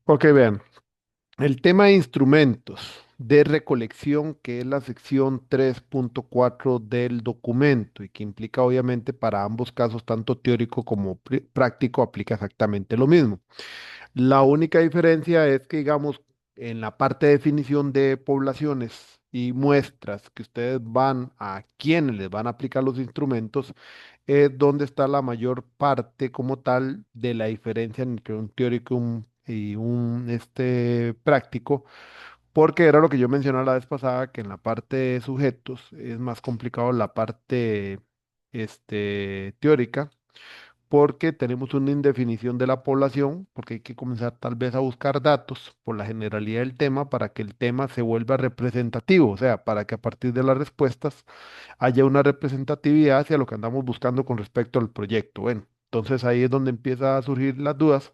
Ok, vean, el tema de instrumentos de recolección, que es la sección 3.4 del documento y que implica obviamente para ambos casos, tanto teórico como práctico, aplica exactamente lo mismo. La única diferencia es que, digamos, en la parte de definición de poblaciones y muestras que ustedes van a quienes les van a aplicar los instrumentos, es donde está la mayor parte como tal de la diferencia entre un teórico y un práctico, porque era lo que yo mencionaba la vez pasada, que en la parte de sujetos es más complicado la parte teórica porque tenemos una indefinición de la población, porque hay que comenzar tal vez a buscar datos por la generalidad del tema para que el tema se vuelva representativo, o sea, para que a partir de las respuestas haya una representatividad hacia lo que andamos buscando con respecto al proyecto. Bueno, entonces ahí es donde empieza a surgir las dudas,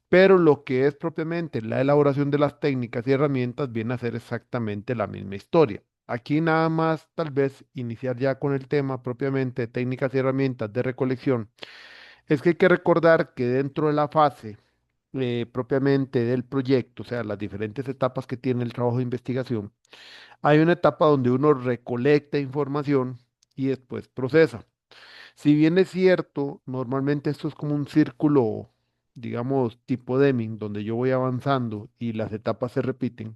pero lo que es propiamente la elaboración de las técnicas y herramientas viene a ser exactamente la misma historia. Aquí nada más tal vez iniciar ya con el tema propiamente de técnicas y herramientas de recolección es que hay que recordar que dentro de la fase propiamente del proyecto, o sea, las diferentes etapas que tiene el trabajo de investigación, hay una etapa donde uno recolecta información y después procesa. Si bien es cierto, normalmente esto es como un círculo, digamos, tipo Deming, donde yo voy avanzando y las etapas se repiten,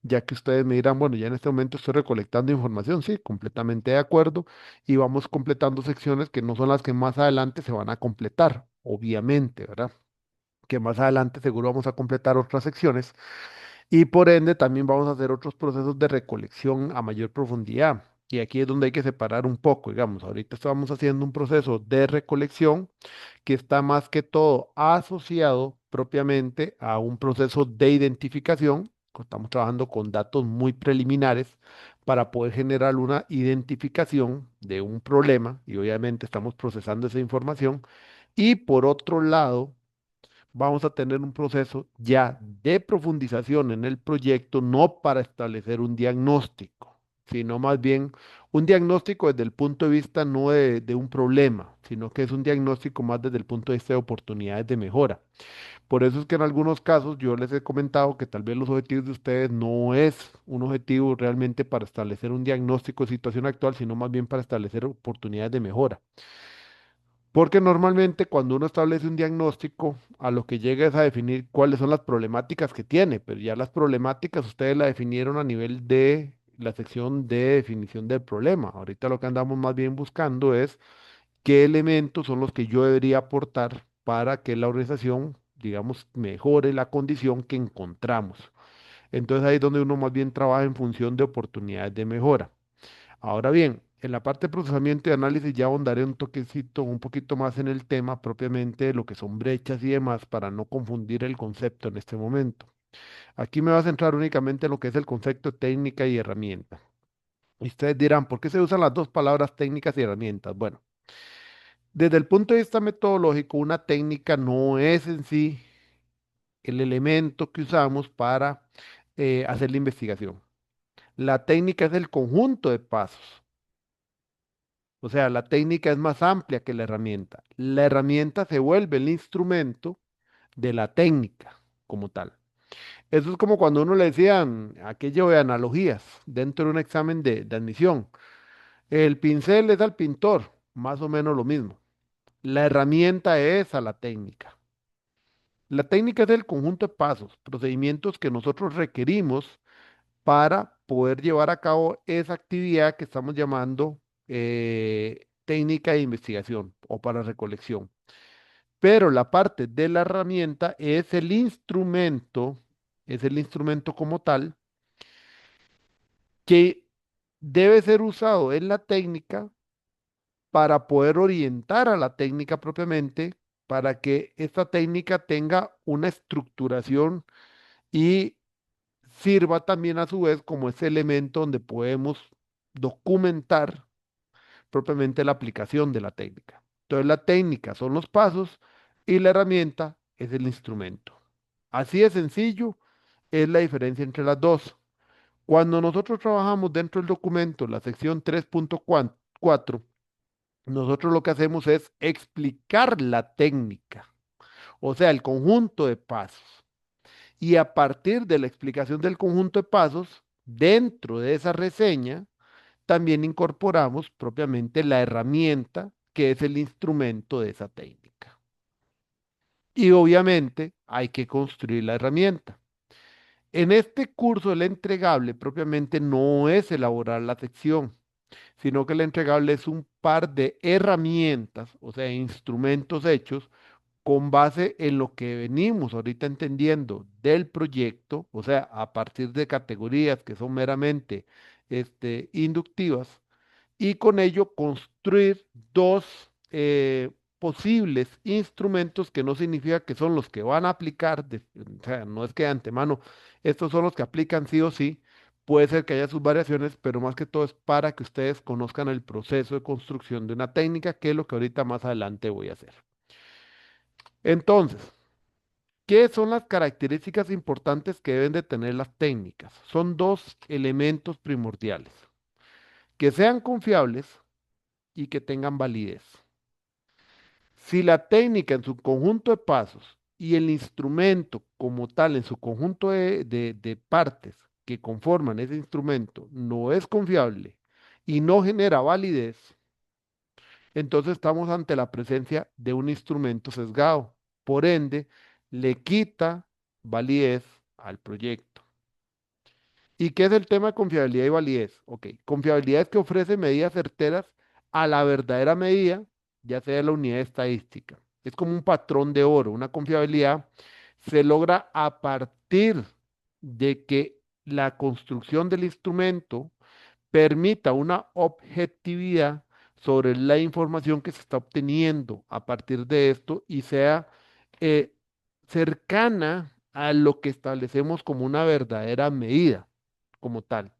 ya que ustedes me dirán, bueno, ya en este momento estoy recolectando información, sí, completamente de acuerdo, y vamos completando secciones que no son las que más adelante se van a completar, obviamente, ¿verdad? Que más adelante seguro vamos a completar otras secciones y por ende también vamos a hacer otros procesos de recolección a mayor profundidad. Y aquí es donde hay que separar un poco, digamos, ahorita estamos haciendo un proceso de recolección que está más que todo asociado propiamente a un proceso de identificación. Estamos trabajando con datos muy preliminares para poder generar una identificación de un problema y obviamente estamos procesando esa información. Y por otro lado, vamos a tener un proceso ya de profundización en el proyecto, no para establecer un diagnóstico, sino más bien un diagnóstico desde el punto de vista no de un problema, sino que es un diagnóstico más desde el punto de vista de oportunidades de mejora. Por eso es que en algunos casos yo les he comentado que tal vez los objetivos de ustedes no es un objetivo realmente para establecer un diagnóstico de situación actual, sino más bien para establecer oportunidades de mejora. Porque normalmente cuando uno establece un diagnóstico, a lo que llega es a definir cuáles son las problemáticas que tiene, pero ya las problemáticas ustedes la definieron a nivel de la sección de definición del problema. Ahorita lo que andamos más bien buscando es qué elementos son los que yo debería aportar para que la organización, digamos, mejore la condición que encontramos. Entonces ahí es donde uno más bien trabaja en función de oportunidades de mejora. Ahora bien, en la parte de procesamiento y análisis ya ahondaré un toquecito, un poquito más en el tema propiamente de lo que son brechas y demás para no confundir el concepto en este momento. Aquí me voy a centrar únicamente en lo que es el concepto técnica y herramienta. Y ustedes dirán, ¿por qué se usan las dos palabras técnicas y herramientas? Bueno, desde el punto de vista metodológico, una técnica no es en sí el elemento que usamos para hacer la investigación. La técnica es el conjunto de pasos. O sea, la técnica es más amplia que la herramienta. La herramienta se vuelve el instrumento de la técnica como tal. Eso es como cuando uno le decían aquello de analogías dentro de un examen de admisión. El pincel es al pintor, más o menos lo mismo. La herramienta es a la técnica. La técnica es el conjunto de pasos, procedimientos que nosotros requerimos para poder llevar a cabo esa actividad que estamos llamando técnica de investigación o para recolección. Pero la parte de la herramienta es el instrumento como tal que debe ser usado en la técnica para poder orientar a la técnica propiamente, para que esta técnica tenga una estructuración y sirva también a su vez como ese elemento donde podemos documentar propiamente la aplicación de la técnica. Entonces la técnica son los pasos y la herramienta es el instrumento. Así de sencillo es la diferencia entre las dos. Cuando nosotros trabajamos dentro del documento, la sección 3.4, nosotros lo que hacemos es explicar la técnica, o sea, el conjunto de pasos. Y a partir de la explicación del conjunto de pasos, dentro de esa reseña, también incorporamos propiamente la herramienta que es el instrumento de esa técnica. Y obviamente hay que construir la herramienta. En este curso el entregable propiamente no es elaborar la sección, sino que el entregable es un par de herramientas, o sea, instrumentos hechos con base en lo que venimos ahorita entendiendo del proyecto, o sea, a partir de categorías que son meramente inductivas, y con ello construir dos posibles instrumentos que no significa que son los que van a aplicar, o sea, no es que de antemano estos son los que aplican sí o sí, puede ser que haya sus variaciones, pero más que todo es para que ustedes conozcan el proceso de construcción de una técnica, que es lo que ahorita más adelante voy a hacer. Entonces, ¿qué son las características importantes que deben de tener las técnicas? Son dos elementos primordiales: que sean confiables y que tengan validez. Si la técnica en su conjunto de pasos y el instrumento como tal en su conjunto de partes que conforman ese instrumento no es confiable y no genera validez, entonces estamos ante la presencia de un instrumento sesgado. Por ende, le quita validez al proyecto. ¿Y qué es el tema de confiabilidad y validez? Ok, confiabilidad es que ofrece medidas certeras a la verdadera medida, ya sea de la unidad estadística. Es como un patrón de oro. Una confiabilidad se logra a partir de que la construcción del instrumento permita una objetividad sobre la información que se está obteniendo a partir de esto y sea eh, cercana a lo que establecemos como una verdadera medida como tal.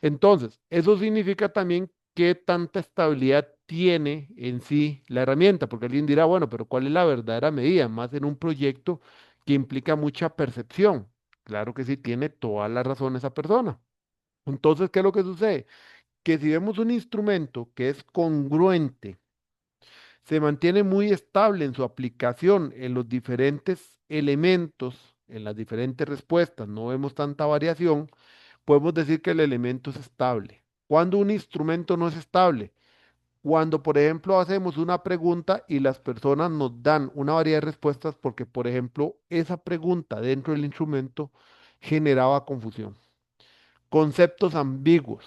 Entonces, eso significa también qué tanta estabilidad tiene en sí la herramienta, porque alguien dirá, bueno, pero ¿cuál es la verdadera medida? Más en un proyecto que implica mucha percepción. Claro que sí, tiene toda la razón esa persona. Entonces, ¿qué es lo que sucede? Que si vemos un instrumento que es congruente, se mantiene muy estable en su aplicación en los diferentes elementos, en las diferentes respuestas, no vemos tanta variación, podemos decir que el elemento es estable. Cuando un instrumento no es estable, cuando, por ejemplo, hacemos una pregunta y las personas nos dan una variedad de respuestas porque, por ejemplo, esa pregunta dentro del instrumento generaba confusión, conceptos ambiguos.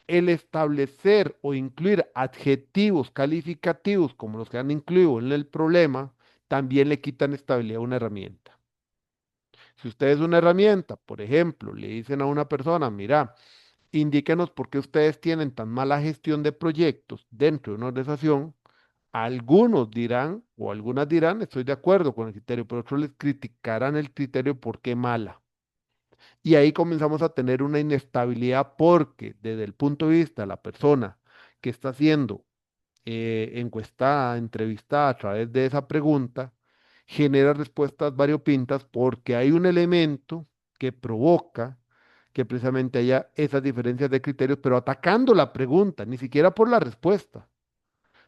El establecer o incluir adjetivos calificativos como los que han incluido en el problema también le quitan estabilidad a una herramienta. Si ustedes una herramienta, por ejemplo, le dicen a una persona, mira, indíquenos por qué ustedes tienen tan mala gestión de proyectos dentro de una organización, algunos dirán o algunas dirán, estoy de acuerdo con el criterio, pero otros les criticarán el criterio por qué mala. Y ahí comenzamos a tener una inestabilidad porque desde el punto de vista de la persona que está siendo encuestada, entrevistada a través de esa pregunta, genera respuestas variopintas porque hay un elemento que provoca que precisamente haya esas diferencias de criterios, pero atacando la pregunta, ni siquiera por la respuesta,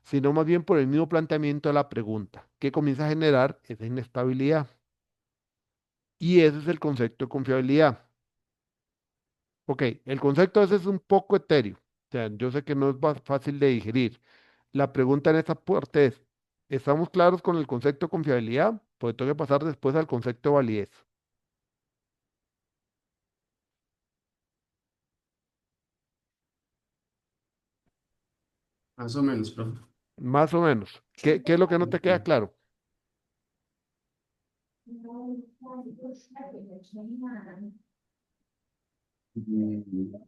sino más bien por el mismo planteamiento de la pregunta, que comienza a generar esa inestabilidad. Y ese es el concepto de confiabilidad. Ok, el concepto a veces es un poco etéreo. O sea, yo sé que no es fácil de digerir. La pregunta en esta parte es, ¿estamos claros con el concepto de confiabilidad? Pues tengo que pasar después al concepto de validez. Más o menos, profe. Más o menos. ¿Qué es lo que no te queda claro?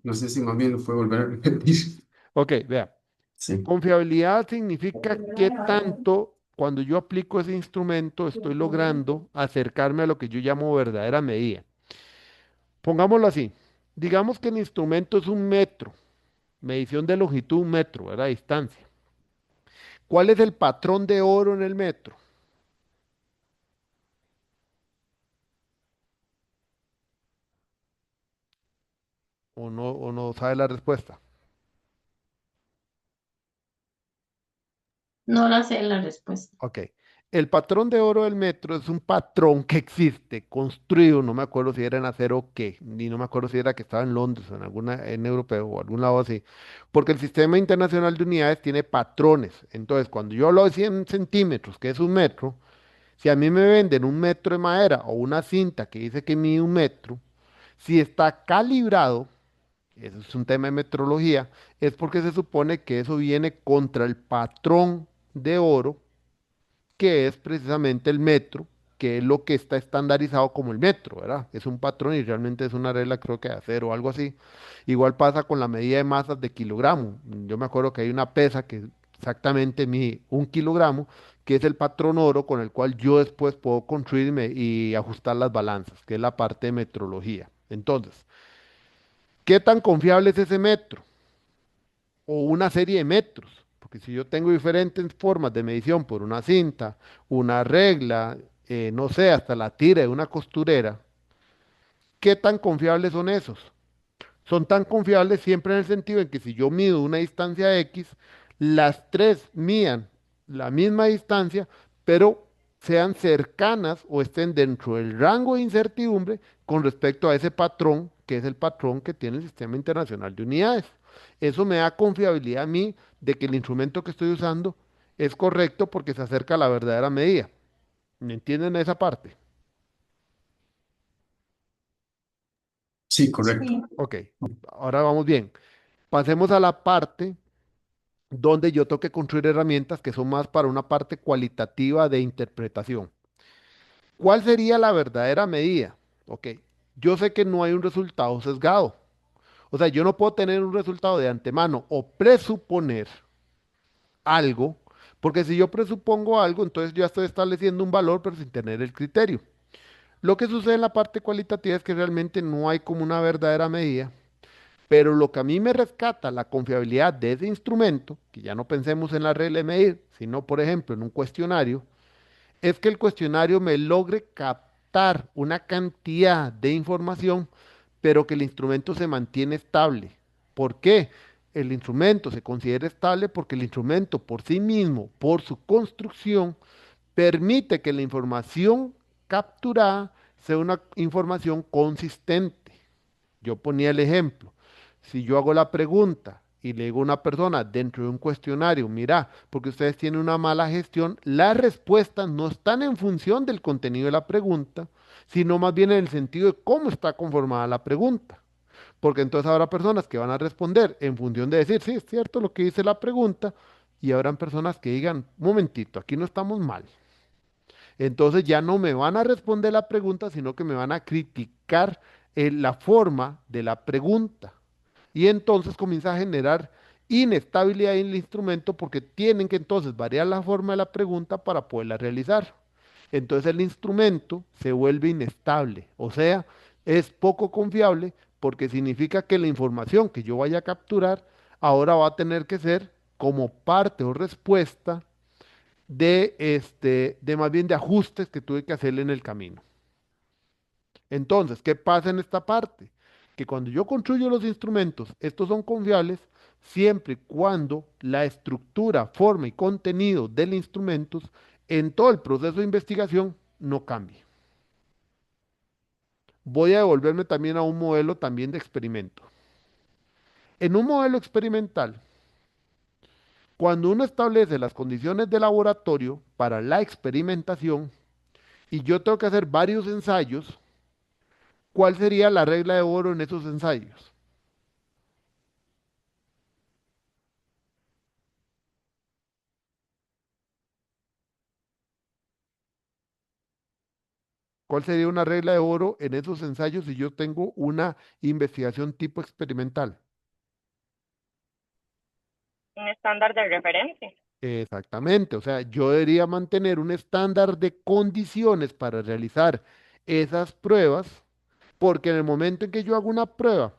No sé si más bien lo fue volver a repetir. Ok, vea. Sí. Confiabilidad significa qué tanto cuando yo aplico ese instrumento estoy logrando acercarme a lo que yo llamo verdadera medida. Pongámoslo así. Digamos que el instrumento es un metro, medición de longitud un metro, ¿verdad? Distancia. ¿Cuál es el patrón de oro en el metro? O no sabe la respuesta? No la sé la respuesta. Ok. El patrón de oro del metro es un patrón que existe, construido, no me acuerdo si era en acero o qué, ni no me acuerdo si era que estaba en Londres o en alguna, en europeo o algún lado así, porque el sistema internacional de unidades tiene patrones. Entonces, cuando yo hablo de 100 centímetros, que es un metro, si a mí me venden un metro de madera o una cinta que dice que mide un metro, si está calibrado, eso es un tema de metrología, es porque se supone que eso viene contra el patrón de oro que es precisamente el metro, que es lo que está estandarizado como el metro, ¿verdad? Es un patrón y realmente es una regla, creo que de acero o algo así. Igual pasa con la medida de masas de kilogramo. Yo me acuerdo que hay una pesa que exactamente mide 1 kilogramo, que es el patrón oro con el cual yo después puedo construirme y ajustar las balanzas, que es la parte de metrología. Entonces, ¿qué tan confiable es ese metro? O una serie de metros, porque si yo tengo diferentes formas de medición por una cinta, una regla, no sé, hasta la tira de una costurera, ¿qué tan confiables son esos? Son tan confiables siempre en el sentido en que si yo mido una distancia X, las tres midan la misma distancia, pero sean cercanas o estén dentro del rango de incertidumbre con respecto a ese patrón, que es el patrón que tiene el Sistema Internacional de Unidades. Eso me da confiabilidad a mí de que el instrumento que estoy usando es correcto porque se acerca a la verdadera medida. ¿Me entienden esa parte? Sí, correcto. Ok, ahora vamos bien. Pasemos a la parte donde yo tengo que construir herramientas que son más para una parte cualitativa de interpretación. ¿Cuál sería la verdadera medida? Ok, yo sé que no hay un resultado sesgado. O sea, yo no puedo tener un resultado de antemano o presuponer algo, porque si yo presupongo algo, entonces yo ya estoy estableciendo un valor, pero sin tener el criterio. Lo que sucede en la parte cualitativa es que realmente no hay como una verdadera medida, pero lo que a mí me rescata la confiabilidad de ese instrumento, que ya no pensemos en la regla de medir, sino por ejemplo en un cuestionario, es que el cuestionario me logre captar una cantidad de información, pero que el instrumento se mantiene estable. ¿Por qué? El instrumento se considera estable porque el instrumento por sí mismo, por su construcción, permite que la información capturada sea una información consistente. Yo ponía el ejemplo. Si yo hago la pregunta y le digo a una persona dentro de un cuestionario, mira, porque ustedes tienen una mala gestión, las respuestas no están en función del contenido de la pregunta, sino más bien en el sentido de cómo está conformada la pregunta. Porque entonces habrá personas que van a responder en función de decir, sí, es cierto lo que dice la pregunta, y habrán personas que digan, un momentito, aquí no estamos mal. Entonces ya no me van a responder la pregunta, sino que me van a criticar la forma de la pregunta. Y entonces comienza a generar inestabilidad en el instrumento porque tienen que entonces variar la forma de la pregunta para poderla realizar. Entonces el instrumento se vuelve inestable, o sea, es poco confiable porque significa que la información que yo vaya a capturar ahora va a tener que ser como parte o respuesta de más bien de ajustes que tuve que hacerle en el camino. Entonces, ¿qué pasa en esta parte? Que cuando yo construyo los instrumentos, estos son confiables siempre y cuando la estructura, forma y contenido del instrumento en todo el proceso de investigación no cambie. Voy a devolverme también a un modelo también de experimento. En un modelo experimental, cuando uno establece las condiciones de laboratorio para la experimentación y yo tengo que hacer varios ensayos, ¿cuál sería la regla de oro en esos ensayos? ¿Cuál sería una regla de oro en esos ensayos si yo tengo una investigación tipo experimental? Un estándar de referencia. Exactamente, o sea, yo debería mantener un estándar de condiciones para realizar esas pruebas, porque en el momento en que yo hago una prueba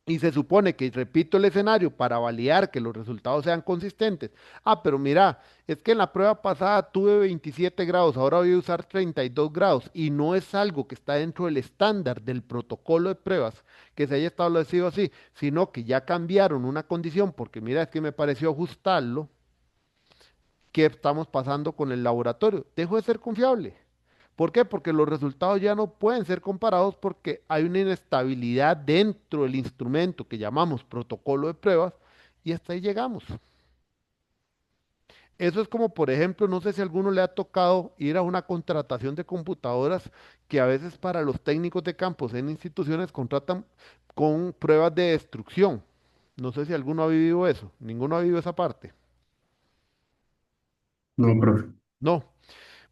y se supone que repito el escenario para validar que los resultados sean consistentes. Ah, pero mira, es que en la prueba pasada tuve 27 grados, ahora voy a usar 32 grados y no es algo que está dentro del estándar del protocolo de pruebas que se haya establecido así, sino que ya cambiaron una condición porque mira, es que me pareció ajustarlo. ¿Qué estamos pasando con el laboratorio? Dejo de ser confiable. ¿Por qué? Porque los resultados ya no pueden ser comparados porque hay una inestabilidad dentro del instrumento que llamamos protocolo de pruebas y hasta ahí llegamos. Eso es como, por ejemplo, no sé si a alguno le ha tocado ir a una contratación de computadoras que a veces para los técnicos de campos en instituciones contratan con pruebas de destrucción. No sé si alguno ha vivido eso. Ninguno ha vivido esa parte. No, profe. No.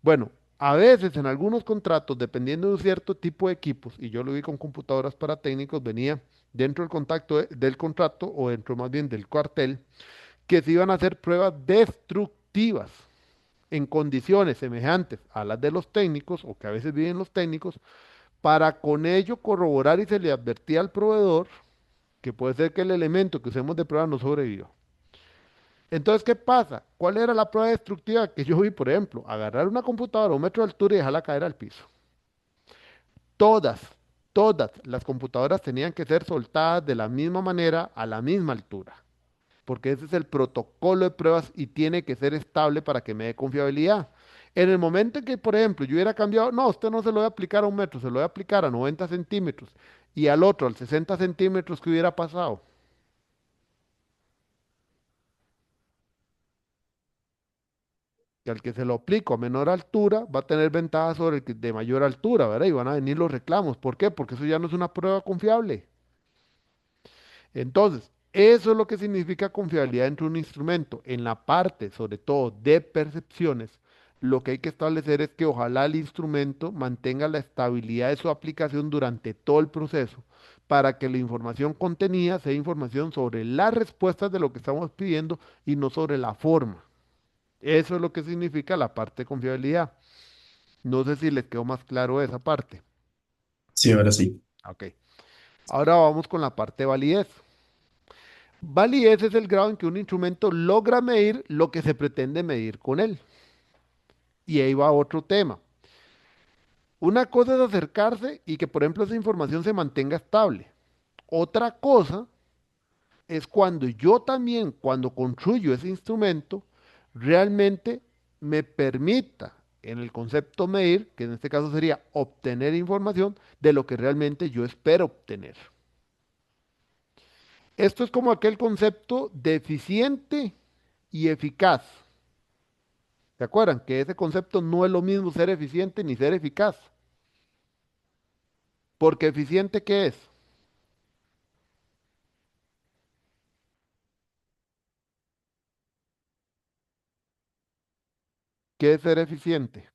Bueno, a veces en algunos contratos, dependiendo de un cierto tipo de equipos, y yo lo vi con computadoras para técnicos, venía dentro del del contrato o dentro más bien del cuartel, que se iban a hacer pruebas destructivas en condiciones semejantes a las de los técnicos o que a veces viven los técnicos, para con ello corroborar y se le advertía al proveedor que puede ser que el elemento que usemos de prueba no sobreviva. Entonces, ¿qué pasa? ¿Cuál era la prueba destructiva que yo vi, por ejemplo? Agarrar una computadora a 1 metro de altura y dejarla caer al piso. Todas, todas las computadoras tenían que ser soltadas de la misma manera, a la misma altura, porque ese es el protocolo de pruebas y tiene que ser estable para que me dé confiabilidad. En el momento en que, por ejemplo, yo hubiera cambiado, no, usted no se lo voy a aplicar a 1 metro, se lo voy a aplicar a 90 centímetros y al otro al 60 centímetros, ¿qué hubiera pasado? Que al que se lo aplico a menor altura va a tener ventaja sobre el que de mayor altura, ¿verdad? Y van a venir los reclamos. ¿Por qué? Porque eso ya no es una prueba confiable. Entonces, eso es lo que significa confiabilidad dentro de un instrumento. En la parte, sobre todo, de percepciones, lo que hay que establecer es que ojalá el instrumento mantenga la estabilidad de su aplicación durante todo el proceso, para que la información contenida sea información sobre las respuestas de lo que estamos pidiendo y no sobre la forma. Eso es lo que significa la parte de confiabilidad. No sé si les quedó más claro esa parte. Sí, ahora sí. Ok. Ahora vamos con la parte de validez. Validez es el grado en que un instrumento logra medir lo que se pretende medir con él. Y ahí va otro tema. Una cosa es acercarse y que, por ejemplo, esa información se mantenga estable. Otra cosa es cuando yo también, cuando construyo ese instrumento, realmente me permita, en el concepto medir, que en este caso sería obtener información de lo que realmente yo espero obtener. Esto es como aquel concepto de eficiente y eficaz. ¿Se acuerdan? Que ese concepto no es lo mismo ser eficiente ni ser eficaz. Porque eficiente, ¿qué es? ¿Qué es ser eficiente?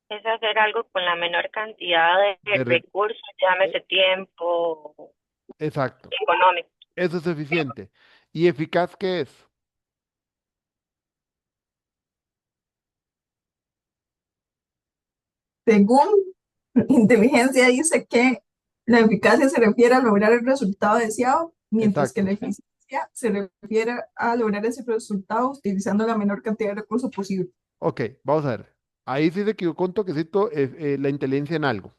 Es hacer algo con la menor cantidad de De re- recursos, eh, llámese tiempo, exacto. económico. Eso es eficiente. ¿Y eficaz qué es? Según inteligencia dice que la eficacia se refiere a lograr el resultado deseado, mientras que la Exacto. eficiencia se refiere a lograr ese resultado utilizando la menor cantidad de recursos posible. Ok, vamos a ver. Ahí sí se equivocó un toquecito la inteligencia en algo.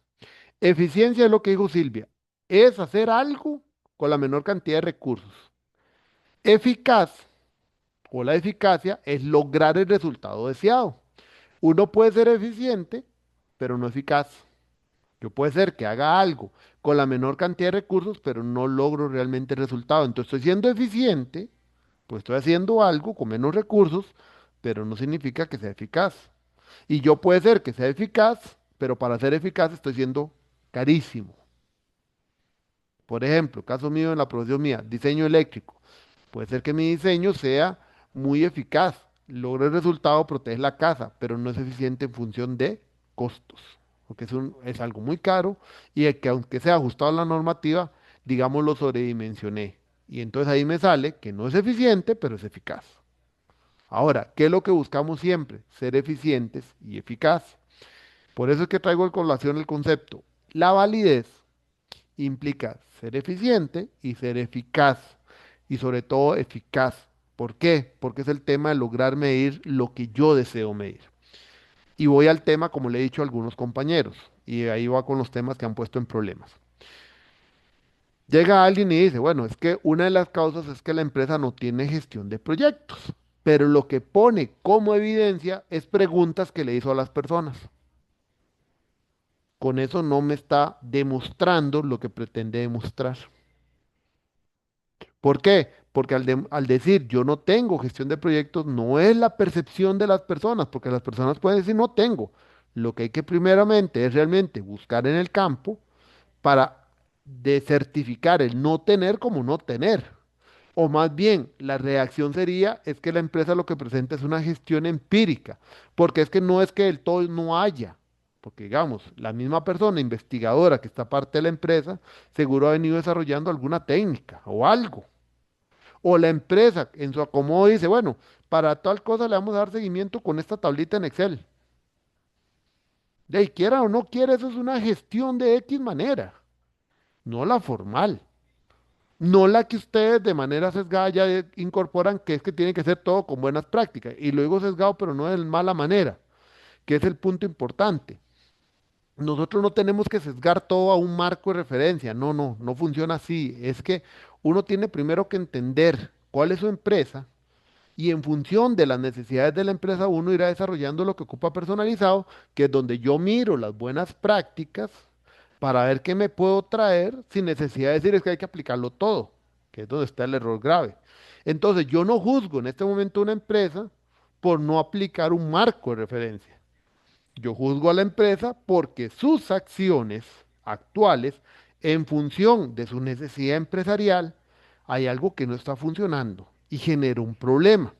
Eficiencia es lo que dijo Silvia. Es hacer algo con la menor cantidad de recursos. Eficaz o la eficacia es lograr el resultado deseado. Uno puede ser eficiente, pero no eficaz. Yo puede ser que haga algo con la menor cantidad de recursos, pero no logro realmente el resultado. Entonces estoy siendo eficiente, pues estoy haciendo algo con menos recursos, pero no significa que sea eficaz. Y yo puede ser que sea eficaz, pero para ser eficaz estoy siendo carísimo. Por ejemplo, caso mío en la profesión mía, diseño eléctrico. Puede ser que mi diseño sea muy eficaz, logre el resultado, protege la casa, pero no es eficiente en función de costos, porque es algo muy caro y el que aunque sea ajustado a la normativa, digamos lo sobredimensioné. Y entonces ahí me sale que no es eficiente, pero es eficaz. Ahora, ¿qué es lo que buscamos siempre? Ser eficientes y eficaz. Por eso es que traigo a colación el concepto. La validez implica ser eficiente y ser eficaz, y sobre todo eficaz. ¿Por qué? Porque es el tema de lograr medir lo que yo deseo medir. Y voy al tema, como le he dicho a algunos compañeros, y ahí va con los temas que han puesto en problemas. Llega alguien y dice, bueno, es que una de las causas es que la empresa no tiene gestión de proyectos, pero lo que pone como evidencia es preguntas que le hizo a las personas. Con eso no me está demostrando lo que pretende demostrar. ¿Por qué? Porque al decir yo no tengo gestión de proyectos, no es la percepción de las personas, porque las personas pueden decir no tengo. Lo que hay que primeramente es realmente buscar en el campo para certificar el no tener como no tener. O más bien, la reacción sería, es que la empresa lo que presenta es una gestión empírica, porque es que no es que del todo no haya, porque digamos, la misma persona investigadora que está parte de la empresa, seguro ha venido desarrollando alguna técnica o algo. O la empresa en su acomodo dice, bueno, para tal cosa le vamos a dar seguimiento con esta tablita en Excel. De ahí quiera o no quiera, eso es una gestión de X manera, no la formal. No la que ustedes de manera sesgada ya incorporan, que es que tiene que ser todo con buenas prácticas. Y luego sesgado, pero no de mala manera, que es el punto importante. Nosotros no tenemos que sesgar todo a un marco de referencia. No, no, no funciona así. Es que uno tiene primero que entender cuál es su empresa y en función de las necesidades de la empresa uno irá desarrollando lo que ocupa personalizado, que es donde yo miro las buenas prácticas para ver qué me puedo traer sin necesidad de decir es que hay que aplicarlo todo, que es donde está el error grave. Entonces yo no juzgo en este momento una empresa por no aplicar un marco de referencia. Yo juzgo a la empresa porque sus acciones actuales, en función de su necesidad empresarial, hay algo que no está funcionando y genera un problema.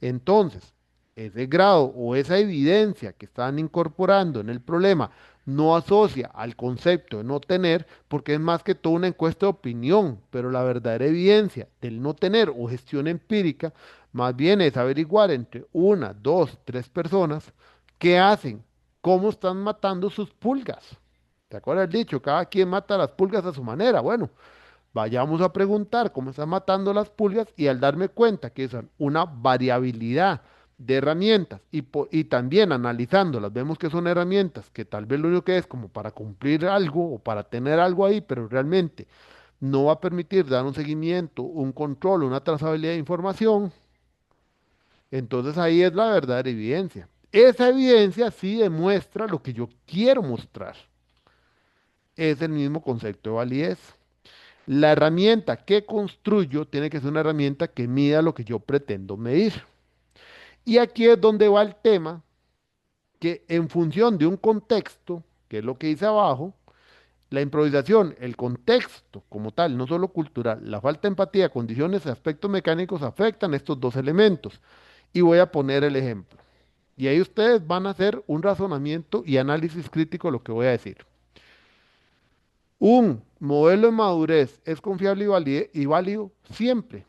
Entonces, ese grado o esa evidencia que están incorporando en el problema no asocia al concepto de no tener, porque es más que todo una encuesta de opinión, pero la verdadera evidencia del no tener o gestión empírica, más bien es averiguar entre una, dos, tres personas qué hacen, cómo están matando sus pulgas. ¿Te acuerdas el dicho? Cada quien mata las pulgas a su manera. Bueno, vayamos a preguntar cómo están matando las pulgas y al darme cuenta que son una variabilidad de herramientas y también analizándolas, vemos que son herramientas que tal vez lo único que es como para cumplir algo o para tener algo ahí, pero realmente no va a permitir dar un seguimiento, un control, una trazabilidad de información, entonces ahí es la verdadera evidencia. Esa evidencia sí demuestra lo que yo quiero mostrar. Es el mismo concepto de validez. La herramienta que construyo tiene que ser una herramienta que mida lo que yo pretendo medir. Y aquí es donde va el tema, que en función de un contexto, que es lo que dice abajo, la improvisación, el contexto como tal, no solo cultural, la falta de empatía, condiciones, aspectos mecánicos afectan estos dos elementos. Y voy a poner el ejemplo. Y ahí ustedes van a hacer un razonamiento y análisis crítico de lo que voy a decir. Un modelo de madurez es confiable y válido siempre.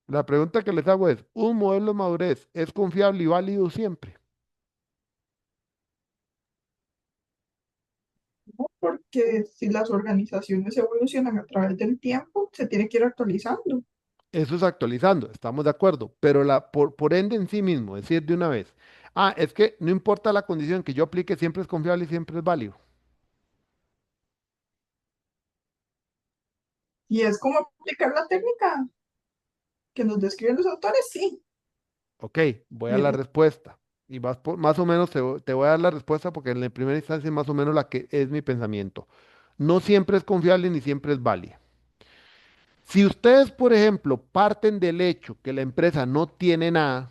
La pregunta que les hago es, ¿un modelo de madurez es confiable y válido siempre? ¿No? Porque si las organizaciones evolucionan a través del tiempo, se tiene que ir actualizando. Eso es actualizando, estamos de acuerdo, pero por ende en sí mismo, decir de una vez, es que no importa la condición que yo aplique, siempre es confiable y siempre es válido. Y es como aplicar la técnica que nos describen los autores, sí. Ok, voy a Y la eso respuesta. Y más o menos te voy a dar la respuesta porque en la primera instancia es más o menos la que es mi pensamiento. No siempre es confiable ni siempre es válida. Si ustedes, por ejemplo, parten del hecho que la empresa no tiene nada,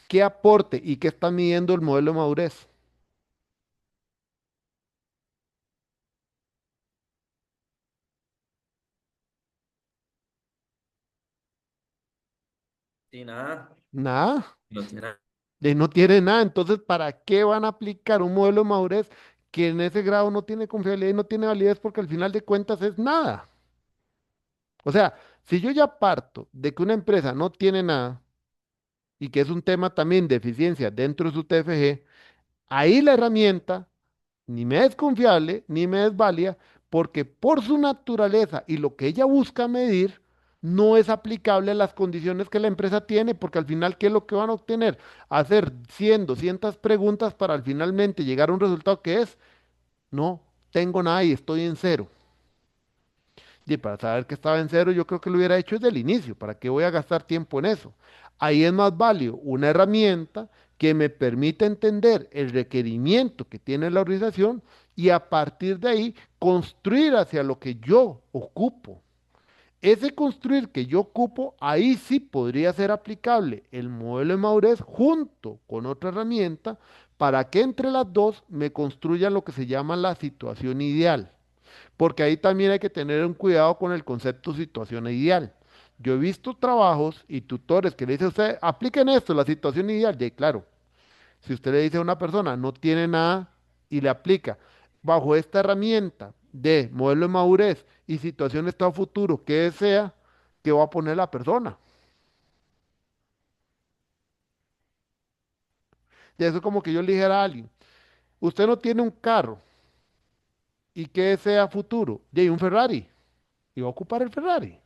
¿qué aporte y qué está midiendo el modelo de madurez? Sí, nada, Nada, no tiene nada. no tiene nada. Entonces, ¿para qué van a aplicar un modelo de madurez que en ese grado no tiene confiabilidad y no tiene validez porque al final de cuentas es nada? O sea, si yo ya parto de que una empresa no tiene nada y que es un tema también de eficiencia dentro de su TFG, ahí la herramienta ni me es confiable ni me es válida porque por su naturaleza y lo que ella busca medir, no es aplicable a las condiciones que la empresa tiene, porque al final, ¿qué es lo que van a obtener? Hacer 100, 200 preguntas para al finalmente llegar a un resultado que es, no tengo nada y estoy en cero. Y para saber que estaba en cero, yo creo que lo hubiera hecho desde el inicio. ¿Para qué voy a gastar tiempo en eso? Ahí es más válido una herramienta que me permita entender el requerimiento que tiene la organización y a partir de ahí construir hacia lo que yo ocupo. Ese construir que yo ocupo, ahí sí podría ser aplicable el modelo de madurez junto con otra herramienta para que entre las dos me construyan lo que se llama la situación ideal. Porque ahí también hay que tener un cuidado con el concepto situación ideal. Yo he visto trabajos y tutores que le dicen a usted, apliquen esto, la situación ideal. Y claro, si usted le dice a una persona, no tiene nada y le aplica bajo esta herramienta de modelo de madurez y situación estado futuro que desea, ¿qué va a poner la persona? Y eso es como que yo le dijera a alguien, usted no tiene un carro y que desea futuro, y hay un Ferrari, y va a ocupar el Ferrari.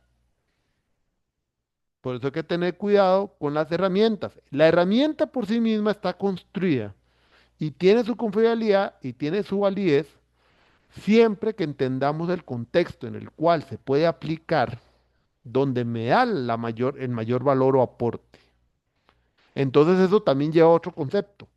Por eso hay que tener cuidado con las herramientas. La herramienta por sí misma está construida y tiene su confiabilidad y tiene su validez siempre que entendamos el contexto en el cual se puede aplicar, donde me da el mayor valor o aporte. Entonces eso también lleva a otro concepto.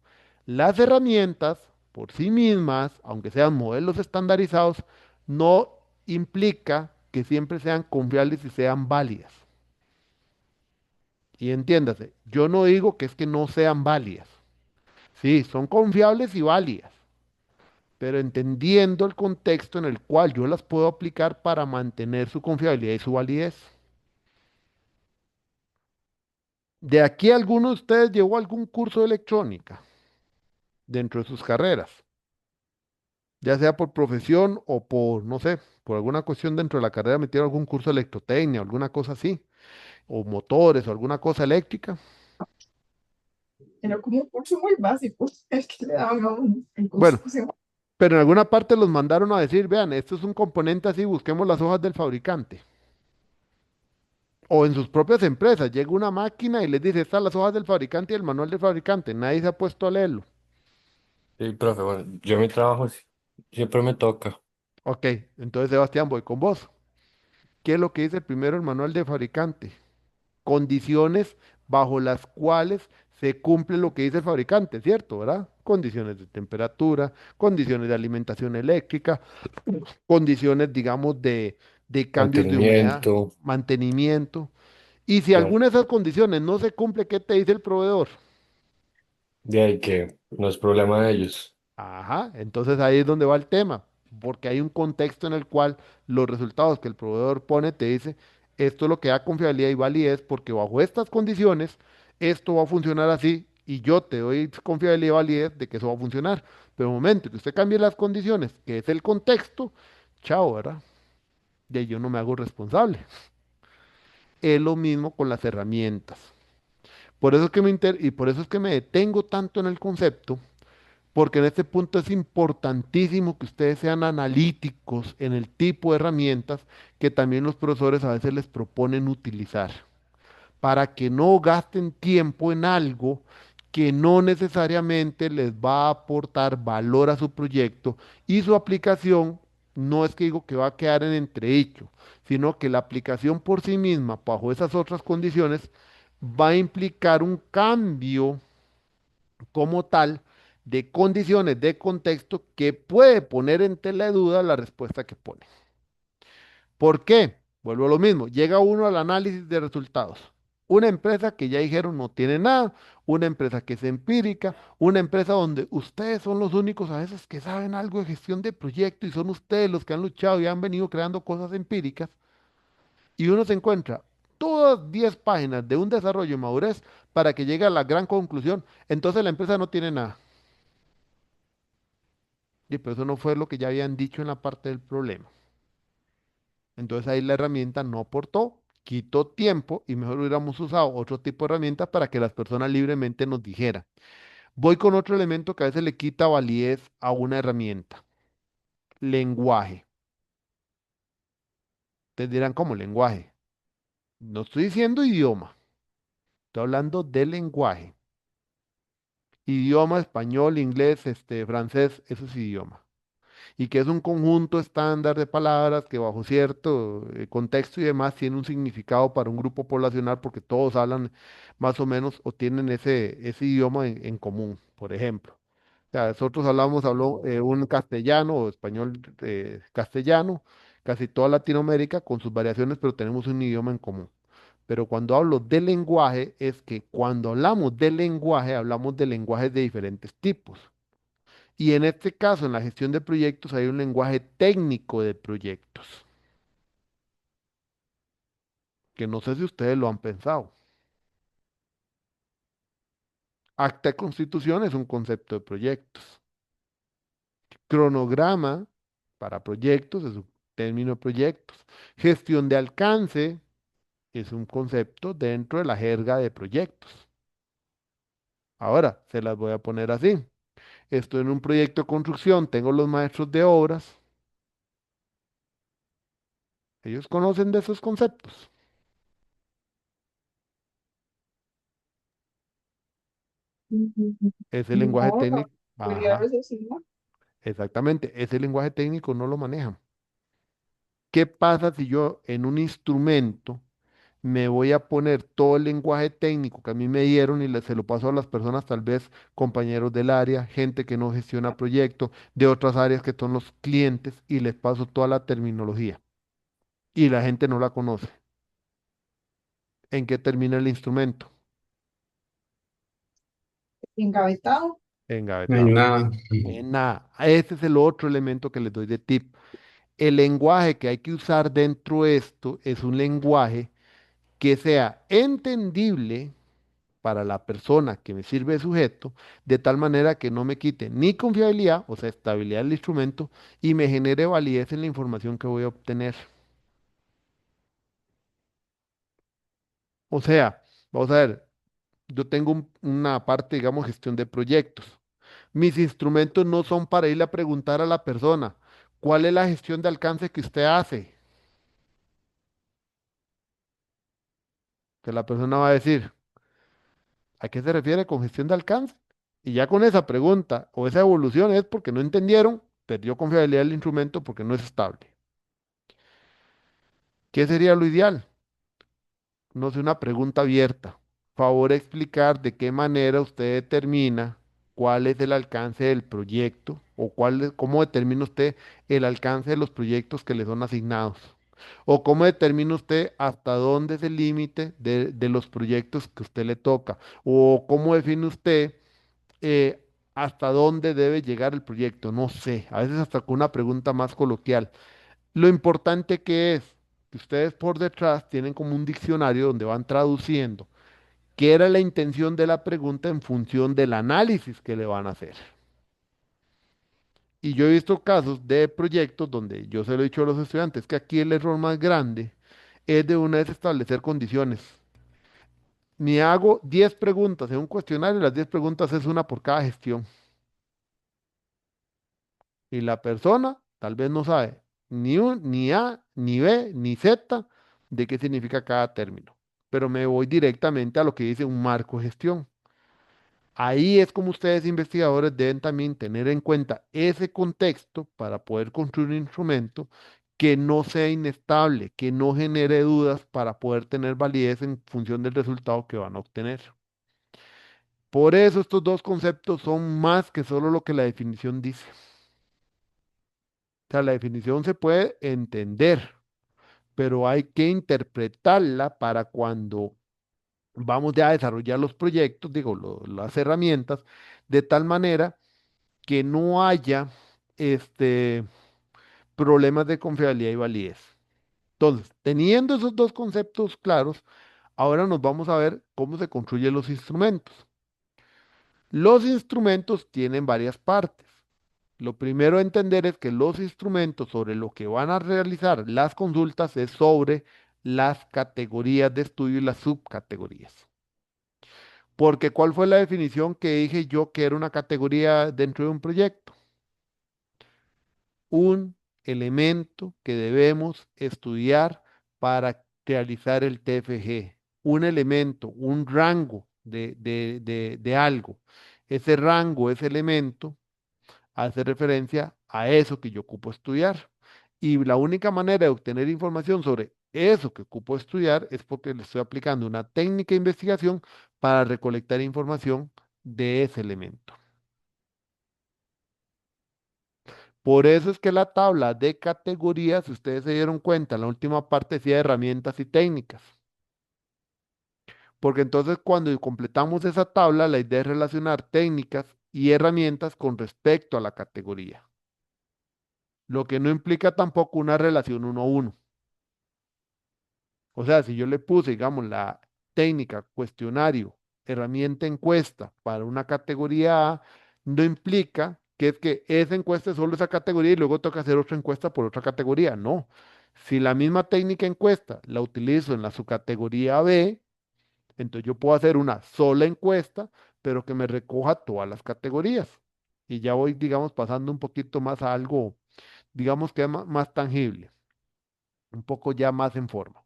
Las herramientas por sí mismas, aunque sean modelos estandarizados, no implica que siempre sean confiables y sean válidas. Y entiéndase, yo no digo que es que no sean válidas. Sí, son confiables y válidas, pero entendiendo el contexto en el cual yo las puedo aplicar para mantener su confiabilidad y su validez. De aquí alguno de ustedes llevó algún curso de electrónica dentro de sus carreras, ya sea por profesión o por, no sé, por alguna cuestión dentro de la carrera metieron algún curso de electrotecnia, alguna cosa así, o motores o alguna cosa eléctrica. Era como un curso muy básico, el que le daban a uno en Bueno, construcción. pero en alguna parte los mandaron a decir, vean, esto es un componente así, busquemos las hojas del fabricante. O en sus propias empresas, llega una máquina y les dice, están las hojas del fabricante y el manual del fabricante. Nadie se ha puesto a leerlo. Sí, profe, bueno, yo mi trabajo siempre me toca. Ok, entonces Sebastián, voy con vos. ¿Qué es lo que dice primero el manual del fabricante? Condiciones bajo las cuales se cumple lo que dice el fabricante, ¿cierto? ¿Verdad? Condiciones de temperatura, condiciones de alimentación eléctrica, condiciones, digamos, de cambios de humedad, Mantenimiento, mantenimiento. Y si claro. alguna de esas condiciones no se cumple, ¿qué te dice el proveedor? De ahí que no es problema de ellos. Ajá, entonces ahí es donde va el tema, porque hay un contexto en el cual los resultados que el proveedor pone te dice, esto es lo que da confiabilidad y validez, porque bajo estas condiciones, esto va a funcionar así y yo te doy confiabilidad y validez de que eso va a funcionar. Pero en el momento que usted cambie las condiciones, que es el contexto, chao, ¿verdad? Y ahí yo no me hago responsable. Es lo mismo con las herramientas. Por eso es que y por eso es que me detengo tanto en el concepto porque en este punto es importantísimo que ustedes sean analíticos en el tipo de herramientas que también los profesores a veces les proponen utilizar, para que no gasten tiempo en algo que no necesariamente les va a aportar valor a su proyecto y su aplicación no es que digo que va a quedar en entredicho, sino que la aplicación por sí misma, bajo esas otras condiciones, va a implicar un cambio como tal de condiciones de contexto que puede poner en tela de duda la respuesta que pone. ¿Por qué? Vuelvo a lo mismo, llega uno al análisis de resultados. Una empresa que ya dijeron no tiene nada, una empresa que es empírica, una empresa donde ustedes son los únicos a veces que saben algo de gestión de proyectos y son ustedes los que han luchado y han venido creando cosas empíricas, y uno se encuentra todas 10 páginas de un desarrollo de madurez para que llegue a la gran conclusión, entonces la empresa no tiene nada. Y pero eso no fue lo que ya habían dicho en la parte del problema. Entonces ahí la herramienta no aportó, quitó tiempo y mejor hubiéramos usado otro tipo de herramientas para que las personas libremente nos dijeran. Voy con otro elemento que a veces le quita validez a una herramienta. Lenguaje. Ustedes dirán, ¿cómo lenguaje? No estoy diciendo idioma, estoy hablando de lenguaje. Idioma español, inglés, francés, eso es idioma. Y que es un conjunto estándar de palabras que bajo cierto contexto y demás tiene un significado para un grupo poblacional porque todos hablan más o menos o tienen ese idioma en común, por ejemplo. O sea, nosotros hablamos un castellano o español castellano, casi toda Latinoamérica con sus variaciones, pero tenemos un idioma en común. Pero cuando hablo de lenguaje, es que cuando hablamos de lenguaje, hablamos de lenguajes de diferentes tipos. Y en este caso, en la gestión de proyectos, hay un lenguaje técnico de proyectos, que no sé si ustedes lo han pensado. Acta de constitución es un concepto de proyectos. Cronograma para proyectos es un término de proyectos. Gestión de alcance es un concepto dentro de la jerga de proyectos. Ahora, se las voy a poner así. Estoy en un proyecto de construcción, tengo los maestros de obras, ellos conocen de esos conceptos. Mm, Ese lenguaje no, la técnico, mayoría de ajá, veces sí, ¿no? exactamente, ese lenguaje técnico no lo manejan. ¿Qué pasa si yo en un instrumento me voy a poner todo el lenguaje técnico que a mí me dieron y se lo paso a las personas, tal vez compañeros del área, gente que no gestiona proyectos, de otras áreas que son los clientes, y les paso toda la terminología y la gente no la conoce? ¿En qué termina el instrumento? Engavetado. No hay Engavetado. nada. En nada. Ese es el otro elemento que les doy de tip. El lenguaje que hay que usar dentro de esto es un lenguaje que sea entendible para la persona que me sirve de sujeto, de tal manera que no me quite ni confiabilidad, o sea, estabilidad del instrumento, y me genere validez en la información que voy a obtener. O sea, vamos a ver, yo tengo una parte, digamos, gestión de proyectos. Mis instrumentos no son para irle a preguntar a la persona, ¿cuál es la gestión de alcance que usted hace? Que la persona va a decir, ¿a qué se refiere con gestión de alcance? Y ya con esa pregunta o esa evolución es porque no entendieron, perdió confiabilidad del instrumento porque no es estable. ¿Qué sería lo ideal? No sé, una pregunta abierta. Favor explicar de qué manera usted determina cuál es el alcance del proyecto o cómo determina usted el alcance de los proyectos que le son asignados. O cómo determina usted hasta dónde es el límite de los proyectos que usted le toca. O cómo define usted hasta dónde debe llegar el proyecto. No sé, a veces hasta con una pregunta más coloquial. Lo importante que es que ustedes por detrás tienen como un diccionario donde van traduciendo qué era la intención de la pregunta en función del análisis que le van a hacer. Y yo he visto casos de proyectos donde yo se lo he dicho a los estudiantes que aquí el error más grande es de una vez establecer condiciones. Ni hago 10 preguntas en un cuestionario, las 10 preguntas es una por cada gestión. Y la persona tal vez no sabe ni A, ni B, ni Z de qué significa cada término. Pero me voy directamente a lo que dice un marco de gestión. Ahí es como ustedes investigadores deben también tener en cuenta ese contexto para poder construir un instrumento que no sea inestable, que no genere dudas para poder tener validez en función del resultado que van a obtener. Por eso estos dos conceptos son más que solo lo que la definición dice. O sea, la definición se puede entender, pero hay que interpretarla para cuando vamos ya a desarrollar los proyectos, digo, las herramientas, de tal manera que no haya este, problemas de confiabilidad y validez. Entonces, teniendo esos dos conceptos claros, ahora nos vamos a ver cómo se construyen los instrumentos. Los instrumentos tienen varias partes. Lo primero a entender es que los instrumentos sobre lo que van a realizar las consultas es sobre las categorías de estudio y las subcategorías. Porque ¿cuál fue la definición que dije yo que era una categoría dentro de un proyecto? Un elemento que debemos estudiar para realizar el TFG, un elemento, un rango de algo. Ese rango, ese elemento, hace referencia a eso que yo ocupo estudiar. Y la única manera de obtener información sobre eso que ocupo estudiar es porque le estoy aplicando una técnica de investigación para recolectar información de ese elemento. Por eso es que la tabla de categorías, si ustedes se dieron cuenta, en la última parte decía herramientas y técnicas. Porque entonces cuando completamos esa tabla, la idea es relacionar técnicas y herramientas con respecto a la categoría. Lo que no implica tampoco una relación uno a uno. O sea, si yo le puse, digamos, la técnica, cuestionario, herramienta encuesta para una categoría A, no implica que es que esa encuesta es solo esa categoría y luego toca hacer otra encuesta por otra categoría. No. Si la misma técnica encuesta la utilizo en la subcategoría B, entonces yo puedo hacer una sola encuesta, pero que me recoja todas las categorías. Y ya voy, digamos, pasando un poquito más a algo, digamos que más tangible, un poco ya más en forma.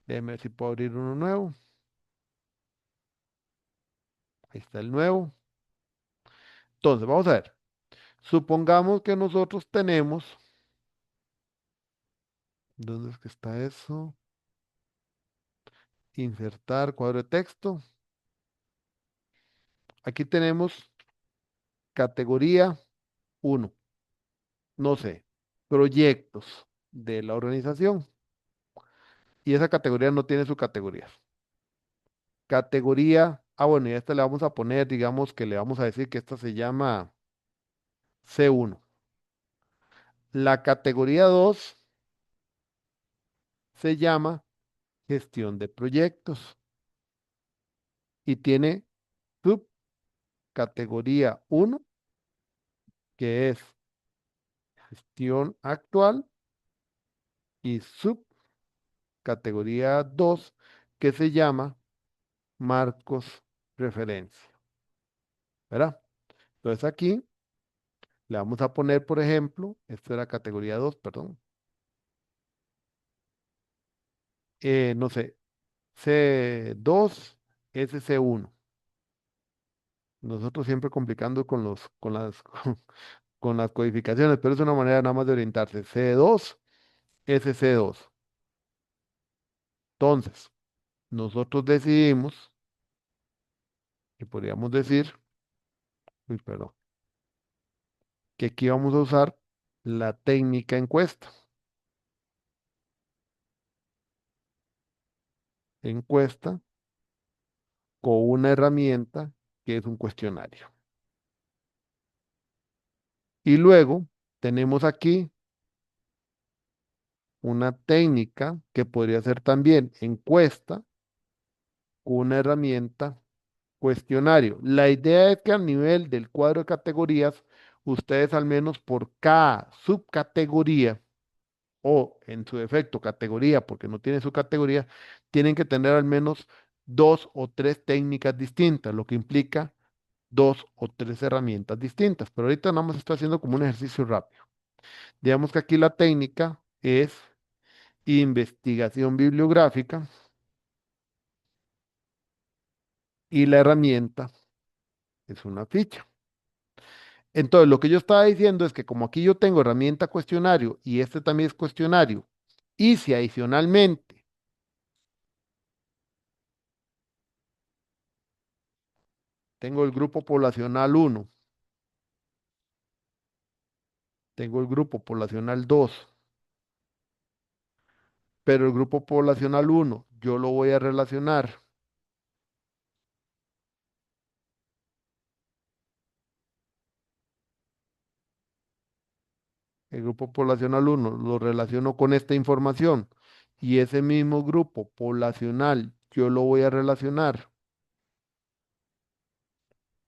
Déjeme ver si puedo abrir uno nuevo. Ahí está el nuevo. Entonces, vamos a ver. Supongamos que nosotros tenemos, ¿dónde es que está eso? Insertar cuadro de texto. Aquí tenemos categoría 1, no sé, proyectos de la organización. Y esa categoría no tiene su categoría. Categoría, bueno, y a esta le vamos a poner, digamos que le vamos a decir que esta se llama C1. La categoría 2 se llama gestión de proyectos y tiene subcategoría 1, que es gestión actual, y subcategoría 2, que se llama marcos referencia, ¿verdad? Entonces aquí le vamos a poner, por ejemplo, esta era categoría 2, perdón, no sé, C2, SC1. Nosotros siempre complicando con las codificaciones, pero es una manera nada más de orientarse. C2, SC2. Entonces, nosotros decidimos, y podríamos decir, uy, perdón, que aquí vamos a usar la técnica encuesta. Encuesta con una herramienta que es un cuestionario. Y luego tenemos aquí una técnica que podría ser también encuesta con una herramienta cuestionario. La idea es que a nivel del cuadro de categorías, ustedes al menos por cada subcategoría o en su defecto categoría, porque no tiene su categoría, tienen que tener al menos 2 o 3 técnicas distintas, lo que implica 2 o 3 herramientas distintas. Pero ahorita nada más estoy haciendo como un ejercicio rápido. Digamos que aquí la técnica es investigación bibliográfica y la herramienta es una ficha. Entonces, lo que yo estaba diciendo es que como aquí yo tengo herramienta cuestionario y este también es cuestionario, y si adicionalmente tengo el grupo poblacional 1, tengo el grupo poblacional 2, pero el grupo poblacional 1 yo lo voy a relacionar, el grupo poblacional 1 lo relaciono con esta información y ese mismo grupo poblacional yo lo voy a relacionar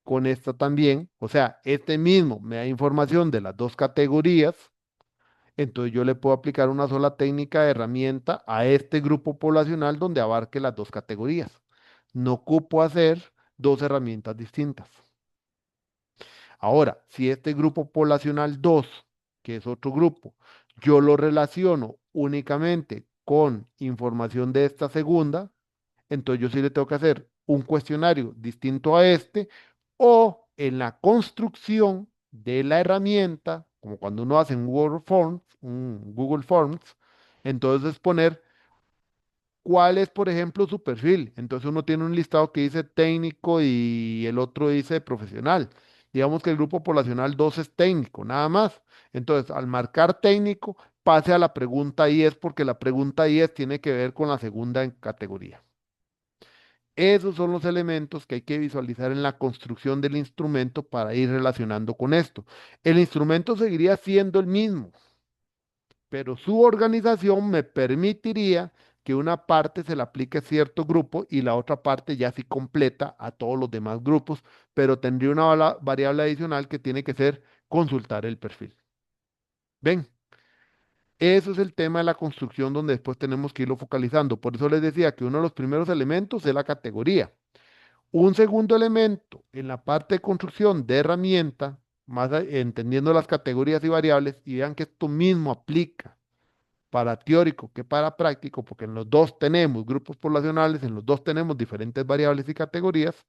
con esta también, o sea, este mismo me da información de las 2 categorías. Entonces yo le puedo aplicar una sola técnica de herramienta a este grupo poblacional donde abarque las 2 categorías. No ocupo hacer 2 herramientas distintas. Ahora, si este grupo poblacional 2, que es otro grupo, yo lo relaciono únicamente con información de esta segunda, entonces yo sí le tengo que hacer un cuestionario distinto a este, o en la construcción de la herramienta, como cuando uno hace un Google Forms, entonces poner cuál es, por ejemplo, su perfil. Entonces uno tiene un listado que dice técnico y el otro dice profesional. Digamos que el grupo poblacional 2 es técnico, nada más. Entonces, al marcar técnico, pase a la pregunta 10 porque la pregunta 10 tiene que ver con la segunda en categoría. Esos son los elementos que hay que visualizar en la construcción del instrumento para ir relacionando con esto. El instrumento seguiría siendo el mismo, pero su organización me permitiría que una parte se le aplique a cierto grupo y la otra parte ya sí completa a todos los demás grupos, pero tendría una variable adicional que tiene que ser consultar el perfil. ¿Ven? Eso es el tema de la construcción donde después tenemos que irlo focalizando. Por eso les decía que uno de los primeros elementos es la categoría. Un segundo elemento en la parte de construcción de herramienta, entendiendo las categorías y variables, y vean que esto mismo aplica para teórico que para práctico, porque en los dos tenemos grupos poblacionales, en los dos tenemos diferentes variables y categorías.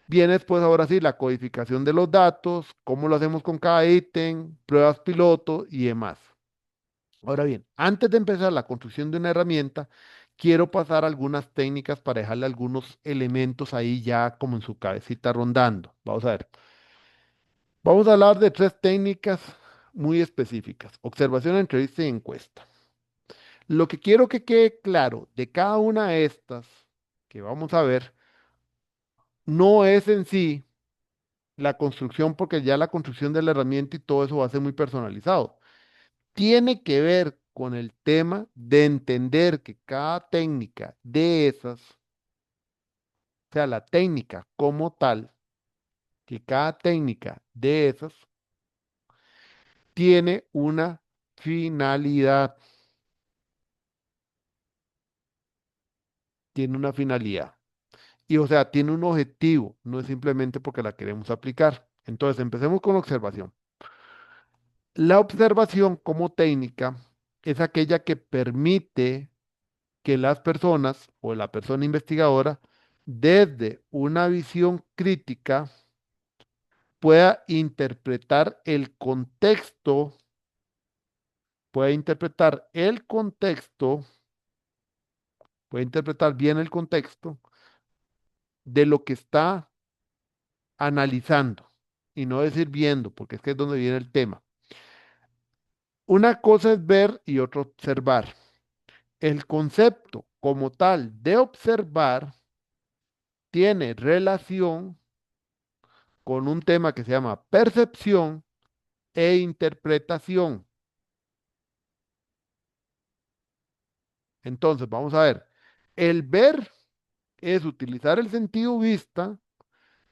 Viene después, ahora sí, la codificación de los datos, cómo lo hacemos con cada ítem, pruebas piloto y demás. Ahora bien, antes de empezar la construcción de una herramienta, quiero pasar algunas técnicas para dejarle algunos elementos ahí ya como en su cabecita rondando. Vamos a ver. Vamos a hablar de tres técnicas muy específicas: observación, entrevista y encuesta. Lo que quiero que quede claro de cada una de estas que vamos a ver no es en sí la construcción, porque ya la construcción de la herramienta y todo eso va a ser muy personalizado. Tiene que ver con el tema de entender que cada técnica de esas, o sea, la técnica como tal, que cada técnica de esas tiene una finalidad, tiene una finalidad. Y o sea, tiene un objetivo, no es simplemente porque la queremos aplicar. Entonces, empecemos con observación. La observación como técnica es aquella que permite que las personas o la persona investigadora, desde una visión crítica, pueda interpretar el contexto, pueda interpretar el contexto, puede interpretar bien el contexto de lo que está analizando y no decir viendo, porque es que es donde viene el tema. Una cosa es ver y otra observar. El concepto como tal de observar tiene relación con un tema que se llama percepción e interpretación. Entonces, vamos a ver. El ver es utilizar el sentido vista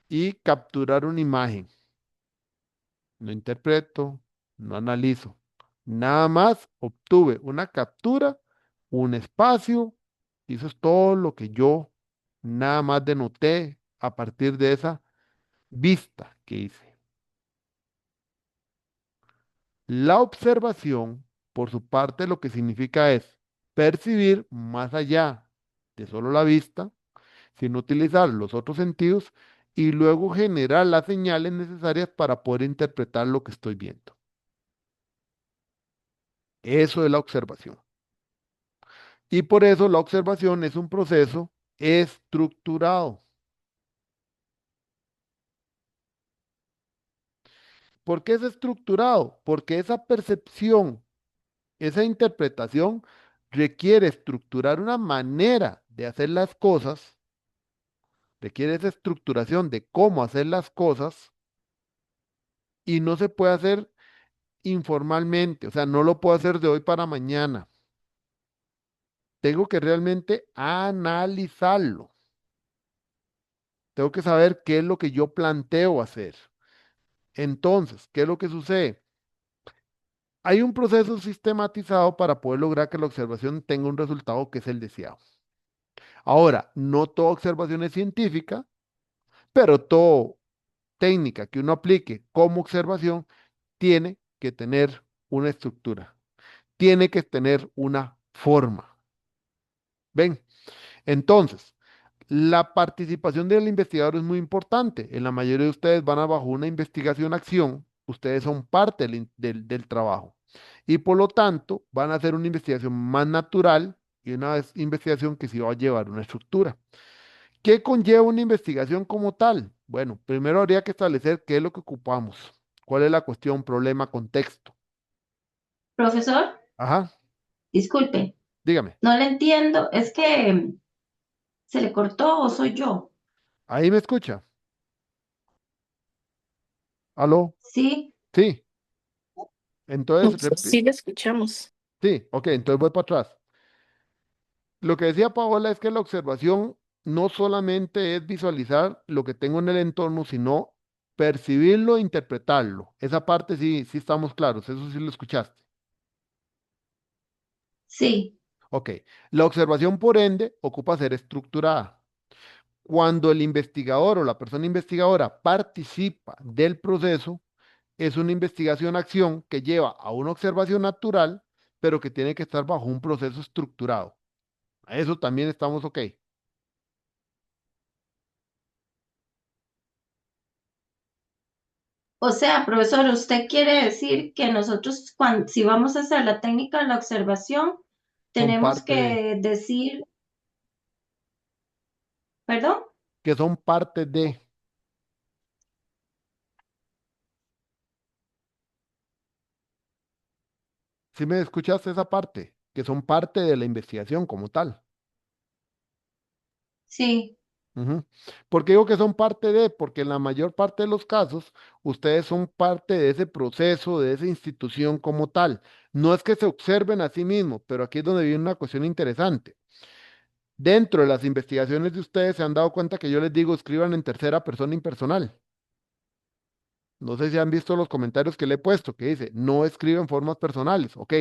y capturar una imagen. No interpreto, no analizo. Nada más obtuve una captura, un espacio, y eso es todo lo que yo nada más denoté a partir de esa vista que hice. La observación, por su parte, lo que significa es percibir más allá de solo la vista, sin utilizar los otros sentidos, y luego generar las señales necesarias para poder interpretar lo que estoy viendo. Eso es la observación. Y por eso la observación es un proceso estructurado. ¿Por qué es estructurado? Porque esa percepción, esa interpretación requiere estructurar una manera de hacer las cosas, requiere esa estructuración de cómo hacer las cosas y no se puede hacer informalmente, o sea, no lo puedo hacer de hoy para mañana. Tengo que realmente analizarlo. Tengo que saber qué es lo que yo planteo hacer. Entonces, ¿qué es lo que sucede? Hay un proceso sistematizado para poder lograr que la observación tenga un resultado que es el deseado. Ahora, no toda observación es científica, pero toda técnica que uno aplique como observación tiene que tener una estructura. tiene que tener una forma. ¿Ven? Entonces, la participación del investigador es muy importante. En la mayoría de ustedes van a bajo una investigación-acción, ustedes son parte del trabajo. Y por lo tanto, van a hacer una investigación más natural y investigación que sí va a llevar una estructura. ¿Qué conlleva una investigación como tal? Bueno, primero habría que establecer qué es lo que ocupamos, cuál es la cuestión, problema, contexto. Profesor, Ajá, disculpe, dígame. no le entiendo. ¿Es que se le cortó o soy yo? ¿Ahí me escucha? ¿Aló? Sí, Sí. Entonces, Sí, lo escuchamos. sí, ok, entonces voy para atrás. Lo que decía Paola es que la observación no solamente es visualizar lo que tengo en el entorno, sino percibirlo e interpretarlo. Esa parte sí, sí estamos claros, eso sí lo escuchaste. sí. Ok, la observación por ende ocupa ser estructurada. Cuando el investigador o la persona investigadora participa del proceso, es una investigación-acción que lleva a una observación natural, pero que tiene que estar bajo un proceso estructurado. A eso también estamos ok. O sea, profesor, usted quiere decir que nosotros, si vamos a hacer la técnica de la observación, Son tenemos parte de, que decir, perdón, que son parte de. ¿Sí me escuchaste esa parte? Que son parte de la investigación como tal. sí, Ujú. ¿Por qué digo que son parte de? Porque en la mayor parte de los casos, ustedes son parte de ese proceso, de esa institución como tal. No es que se observen a sí mismos, pero aquí es donde viene una cuestión interesante. Dentro de las investigaciones de ustedes se han dado cuenta que yo les digo, escriban en tercera persona impersonal. No sé si han visto los comentarios que le he puesto, que dice, no escribo en formas personales, ¿ok?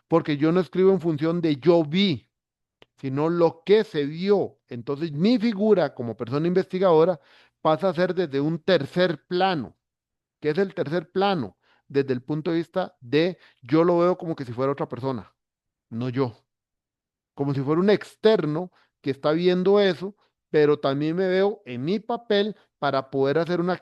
Porque yo no escribo en función de yo vi, sino lo que se vio. Entonces, mi figura como persona investigadora pasa a ser desde un tercer plano. ¿Qué es el tercer plano? Desde el punto de vista de yo lo veo como que si fuera otra persona, no yo, como si fuera un externo que está viendo eso, pero también me veo en mi papel para poder hacer una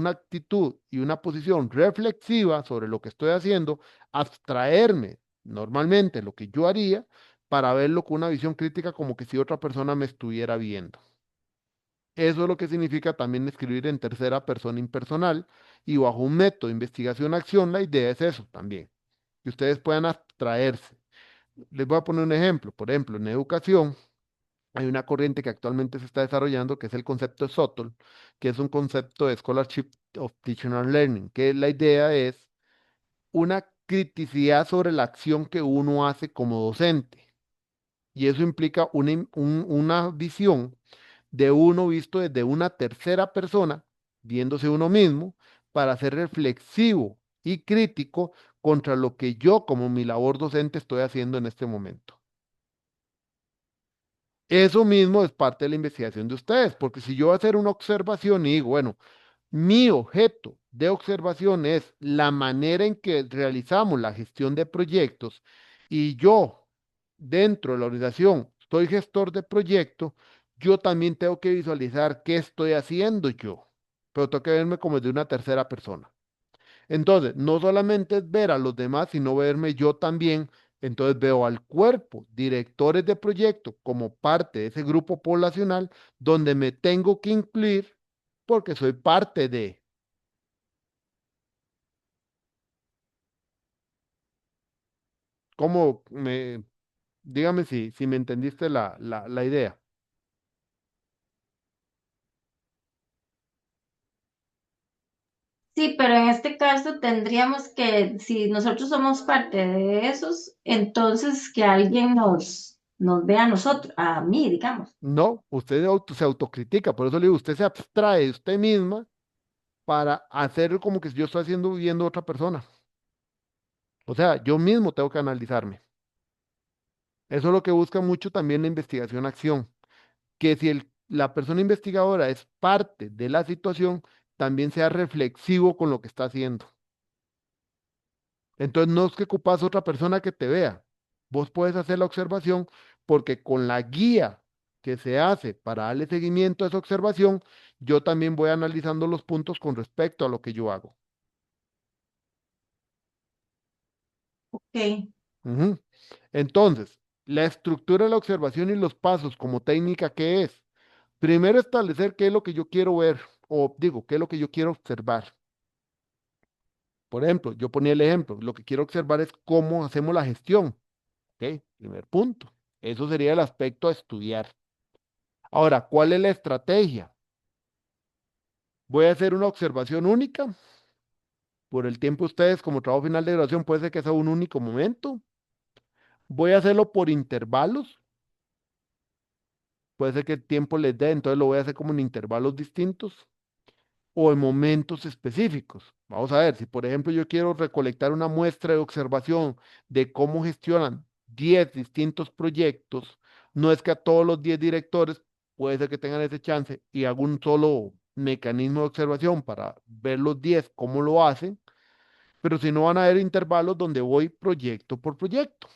actitud y una posición reflexiva sobre lo que estoy haciendo, abstraerme normalmente lo que yo haría para verlo con una visión crítica como que si otra persona me estuviera viendo. Eso es lo que significa también escribir en tercera persona impersonal y bajo un método de investigación-acción, la idea es eso también, que ustedes puedan abstraerse. Les voy a poner un ejemplo. Por ejemplo, en educación hay una corriente que actualmente se está desarrollando que es el concepto de SOTL, que es un concepto de Scholarship of Teaching and Learning, que la idea es una criticidad sobre la acción que uno hace como docente. Y eso implica una visión de uno visto desde una tercera persona, viéndose uno mismo, para ser reflexivo y crítico contra lo que yo como mi labor docente estoy haciendo en este momento. Eso mismo es parte de la investigación de ustedes, porque si yo voy a hacer una observación y digo, bueno, mi objeto de observación es la manera en que realizamos la gestión de proyectos y yo, dentro de la organización, soy gestor de proyecto, yo también tengo que visualizar qué estoy haciendo yo, pero tengo que verme como de una tercera persona. Entonces, no solamente es ver a los demás, sino verme yo también. Entonces veo al cuerpo, directores de proyecto, como parte de ese grupo poblacional donde me tengo que incluir porque soy parte de. ¿Cómo me, dígame si me entendiste la idea? sí, pero en este caso tendríamos que, si nosotros somos parte de esos, entonces que alguien nos vea a nosotros, a mí, digamos. No, usted se autocritica, por eso le digo, usted se abstrae de usted misma para hacer como que yo estoy haciendo viendo a otra persona. O sea, yo mismo tengo que analizarme. Eso es lo que busca mucho también la investigación-acción, que si la persona investigadora es parte de la situación, también sea reflexivo con lo que está haciendo. Entonces no es que ocupas otra persona que te vea. Vos puedes hacer la observación porque con la guía que se hace para darle seguimiento a esa observación, yo también voy analizando los puntos con respecto a lo que yo hago. Ok. Ujú. Entonces, la estructura de la observación y los pasos como técnica, ¿qué es? Primero establecer qué es lo que yo quiero ver, o digo, qué es lo que yo quiero observar. Por ejemplo, yo ponía el ejemplo, lo que quiero observar es cómo hacemos la gestión. ¿Ok? Primer punto. Eso sería el aspecto a estudiar. Ahora, ¿cuál es la estrategia? Voy a hacer una observación única. Por el tiempo ustedes, como trabajo final de graduación, puede ser que sea un único momento. Voy a hacerlo por intervalos. Puede ser que el tiempo les dé, entonces lo voy a hacer como en intervalos distintos o en momentos específicos. Vamos a ver, si por ejemplo yo quiero recolectar una muestra de observación de cómo gestionan 10 distintos proyectos, no es que a todos los 10 directores puede ser que tengan ese chance y hago un solo mecanismo de observación para ver los 10 cómo lo hacen, pero si no van a haber intervalos donde voy proyecto por proyecto.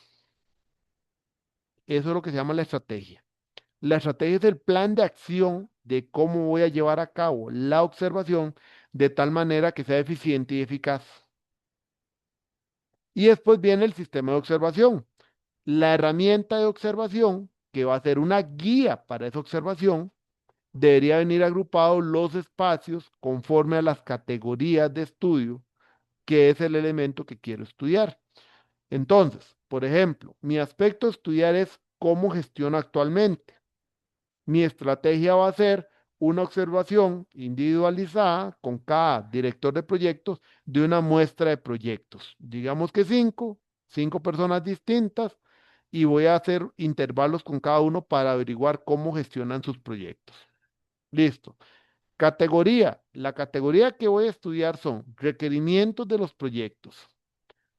Eso es lo que se llama la estrategia. La estrategia es el plan de acción de cómo voy a llevar a cabo la observación de tal manera que sea eficiente y eficaz. Y después viene el sistema de observación. La herramienta de observación, que va a ser una guía para esa observación, debería venir agrupado los espacios conforme a las categorías de estudio, que es el elemento que quiero estudiar. Entonces, por ejemplo, mi aspecto a estudiar es cómo gestiono actualmente. Mi estrategia va a ser una observación individualizada con cada director de proyectos de una muestra de proyectos. Digamos que cinco personas distintas y voy a hacer intervalos con cada uno para averiguar cómo gestionan sus proyectos. Listo. Categoría. La categoría que voy a estudiar son requerimientos de los proyectos,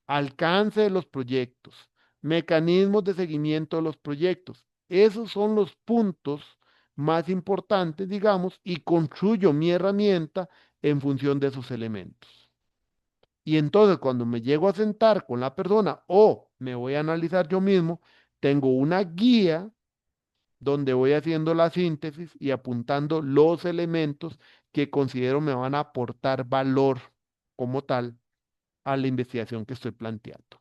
alcance de los proyectos, mecanismos de seguimiento de los proyectos. Esos son los puntos más importantes, digamos, y construyo mi herramienta en función de esos elementos. Y entonces cuando me llego a sentar con la persona o me voy a analizar yo mismo, tengo una guía donde voy haciendo la síntesis y apuntando los elementos que considero me van a aportar valor como tal a la investigación que estoy planteando.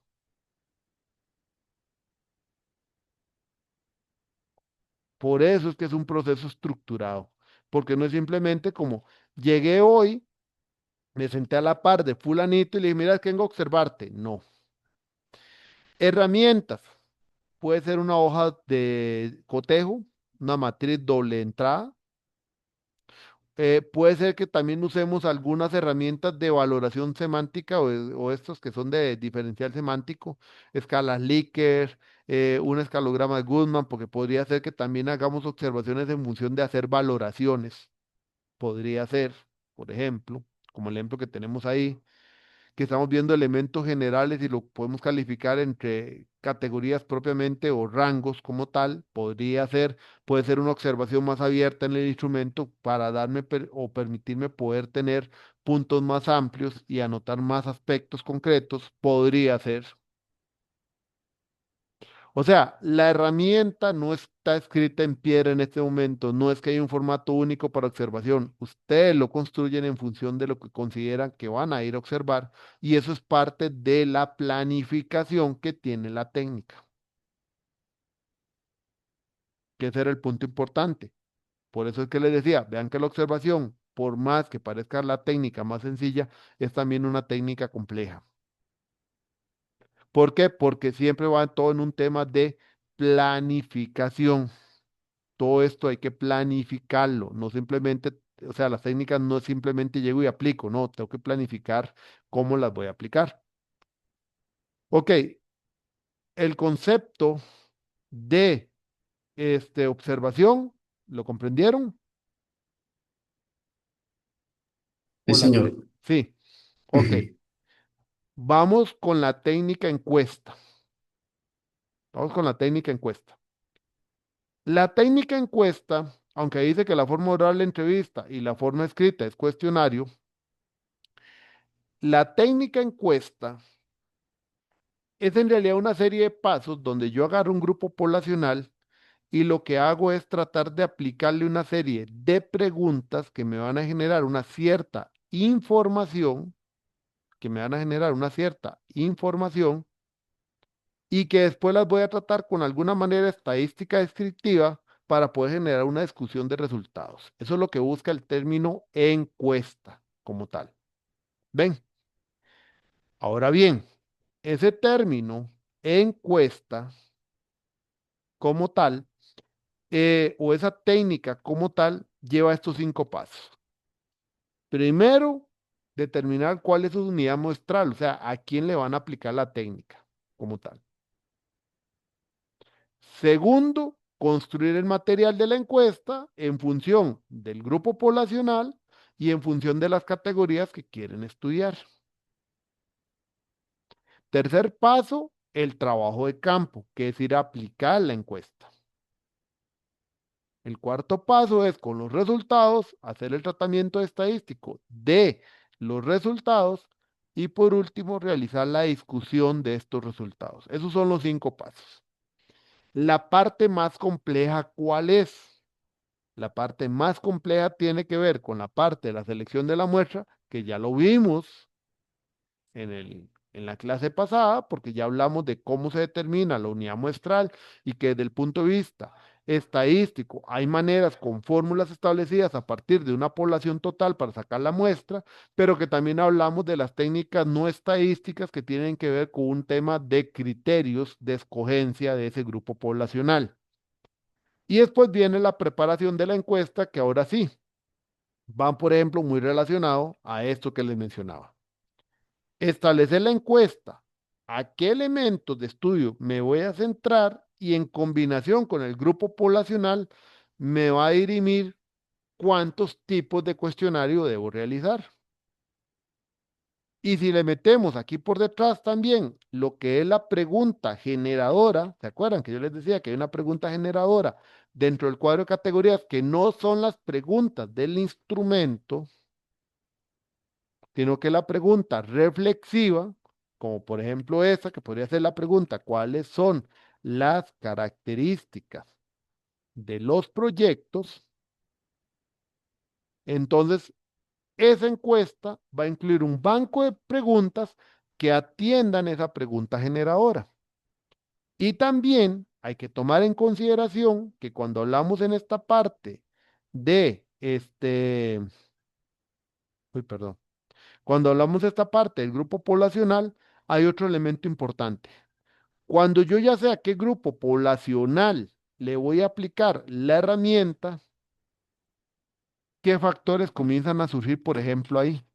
Por eso es que es un proceso estructurado, porque no es simplemente como llegué hoy, me senté a la par de fulanito y le dije, mira, es que vengo a observarte. No. Herramientas. Puede ser una hoja de cotejo, una matriz doble entrada. Puede ser que también usemos algunas herramientas de valoración semántica o estos que son de diferencial semántico, escalas Likert, un escalograma de Goodman, porque podría ser que también hagamos observaciones en función de hacer valoraciones. Podría ser, por ejemplo, como el ejemplo que tenemos ahí, que estamos viendo elementos generales y lo podemos calificar entre categorías propiamente o rangos como tal, podría ser, puede ser una observación más abierta en el instrumento para darme o permitirme poder tener puntos más amplios y anotar más aspectos concretos, podría ser. O sea, la herramienta no está escrita en piedra en este momento, no es que hay un formato único para observación. Ustedes lo construyen en función de lo que consideran que van a ir a observar y eso es parte de la planificación que tiene la técnica, que ese era el punto importante. Por eso es que les decía, vean que la observación, por más que parezca la técnica más sencilla, es también una técnica compleja. ¿Por qué? Porque siempre va todo en un tema de planificación. Todo esto hay que planificarlo, no simplemente, o sea, las técnicas no es simplemente llego y aplico, no, tengo que planificar cómo las voy a aplicar. Ok, el concepto de observación, ¿lo comprendieron? Sí, O señor. sí, ok. Ujú. Vamos con la técnica encuesta. Vamos con la técnica encuesta. La técnica encuesta, aunque dice que la forma oral de entrevista y la forma escrita es cuestionario, la técnica encuesta es en realidad una serie de pasos donde yo agarro un grupo poblacional y lo que hago es tratar de aplicarle una serie de preguntas que me van a generar una cierta información, y que después las voy a tratar con alguna manera estadística descriptiva para poder generar una discusión de resultados. Eso es lo que busca el término encuesta como tal. ¿Ven? Ahora bien, ese término encuesta como tal, o esa técnica como tal, lleva estos 5 pasos. Primero, determinar cuál es su unidad muestral, o sea, a quién le van a aplicar la técnica como tal. Segundo, construir el material de la encuesta en función del grupo poblacional y en función de las categorías que quieren estudiar. Tercer paso, el trabajo de campo, que es ir a aplicar la encuesta. El cuarto paso es, con los resultados, hacer el tratamiento estadístico de los resultados y, por último, realizar la discusión de estos resultados. Esos son los 5 pasos. La parte más compleja, ¿cuál es? La parte más compleja tiene que ver con la parte de la selección de la muestra, que ya lo vimos en la clase pasada, porque ya hablamos de cómo se determina la unidad muestral y que desde el punto de vista estadístico hay maneras con fórmulas establecidas a partir de una población total para sacar la muestra, pero que también hablamos de las técnicas no estadísticas que tienen que ver con un tema de criterios de escogencia de ese grupo poblacional. Y después viene la preparación de la encuesta, que ahora sí, van, por ejemplo, muy relacionado a esto que les mencionaba. Establecer la encuesta, a qué elementos de estudio me voy a centrar y en combinación con el grupo poblacional me va a dirimir cuántos tipos de cuestionario debo realizar. Y si le metemos aquí por detrás también lo que es la pregunta generadora, ¿se acuerdan que yo les decía que hay una pregunta generadora dentro del cuadro de categorías que no son las preguntas del instrumento, sino que la pregunta reflexiva, como por ejemplo esa, que podría ser la pregunta, ¿cuáles son las características de los proyectos? Entonces, esa encuesta va a incluir un banco de preguntas que atiendan esa pregunta generadora. Y también hay que tomar en consideración que cuando hablamos en esta parte de perdón, cuando hablamos de esta parte del grupo poblacional, hay otro elemento importante. Cuando yo ya sé a qué grupo poblacional le voy a aplicar la herramienta, ¿qué factores comienzan a surgir, por ejemplo, ahí?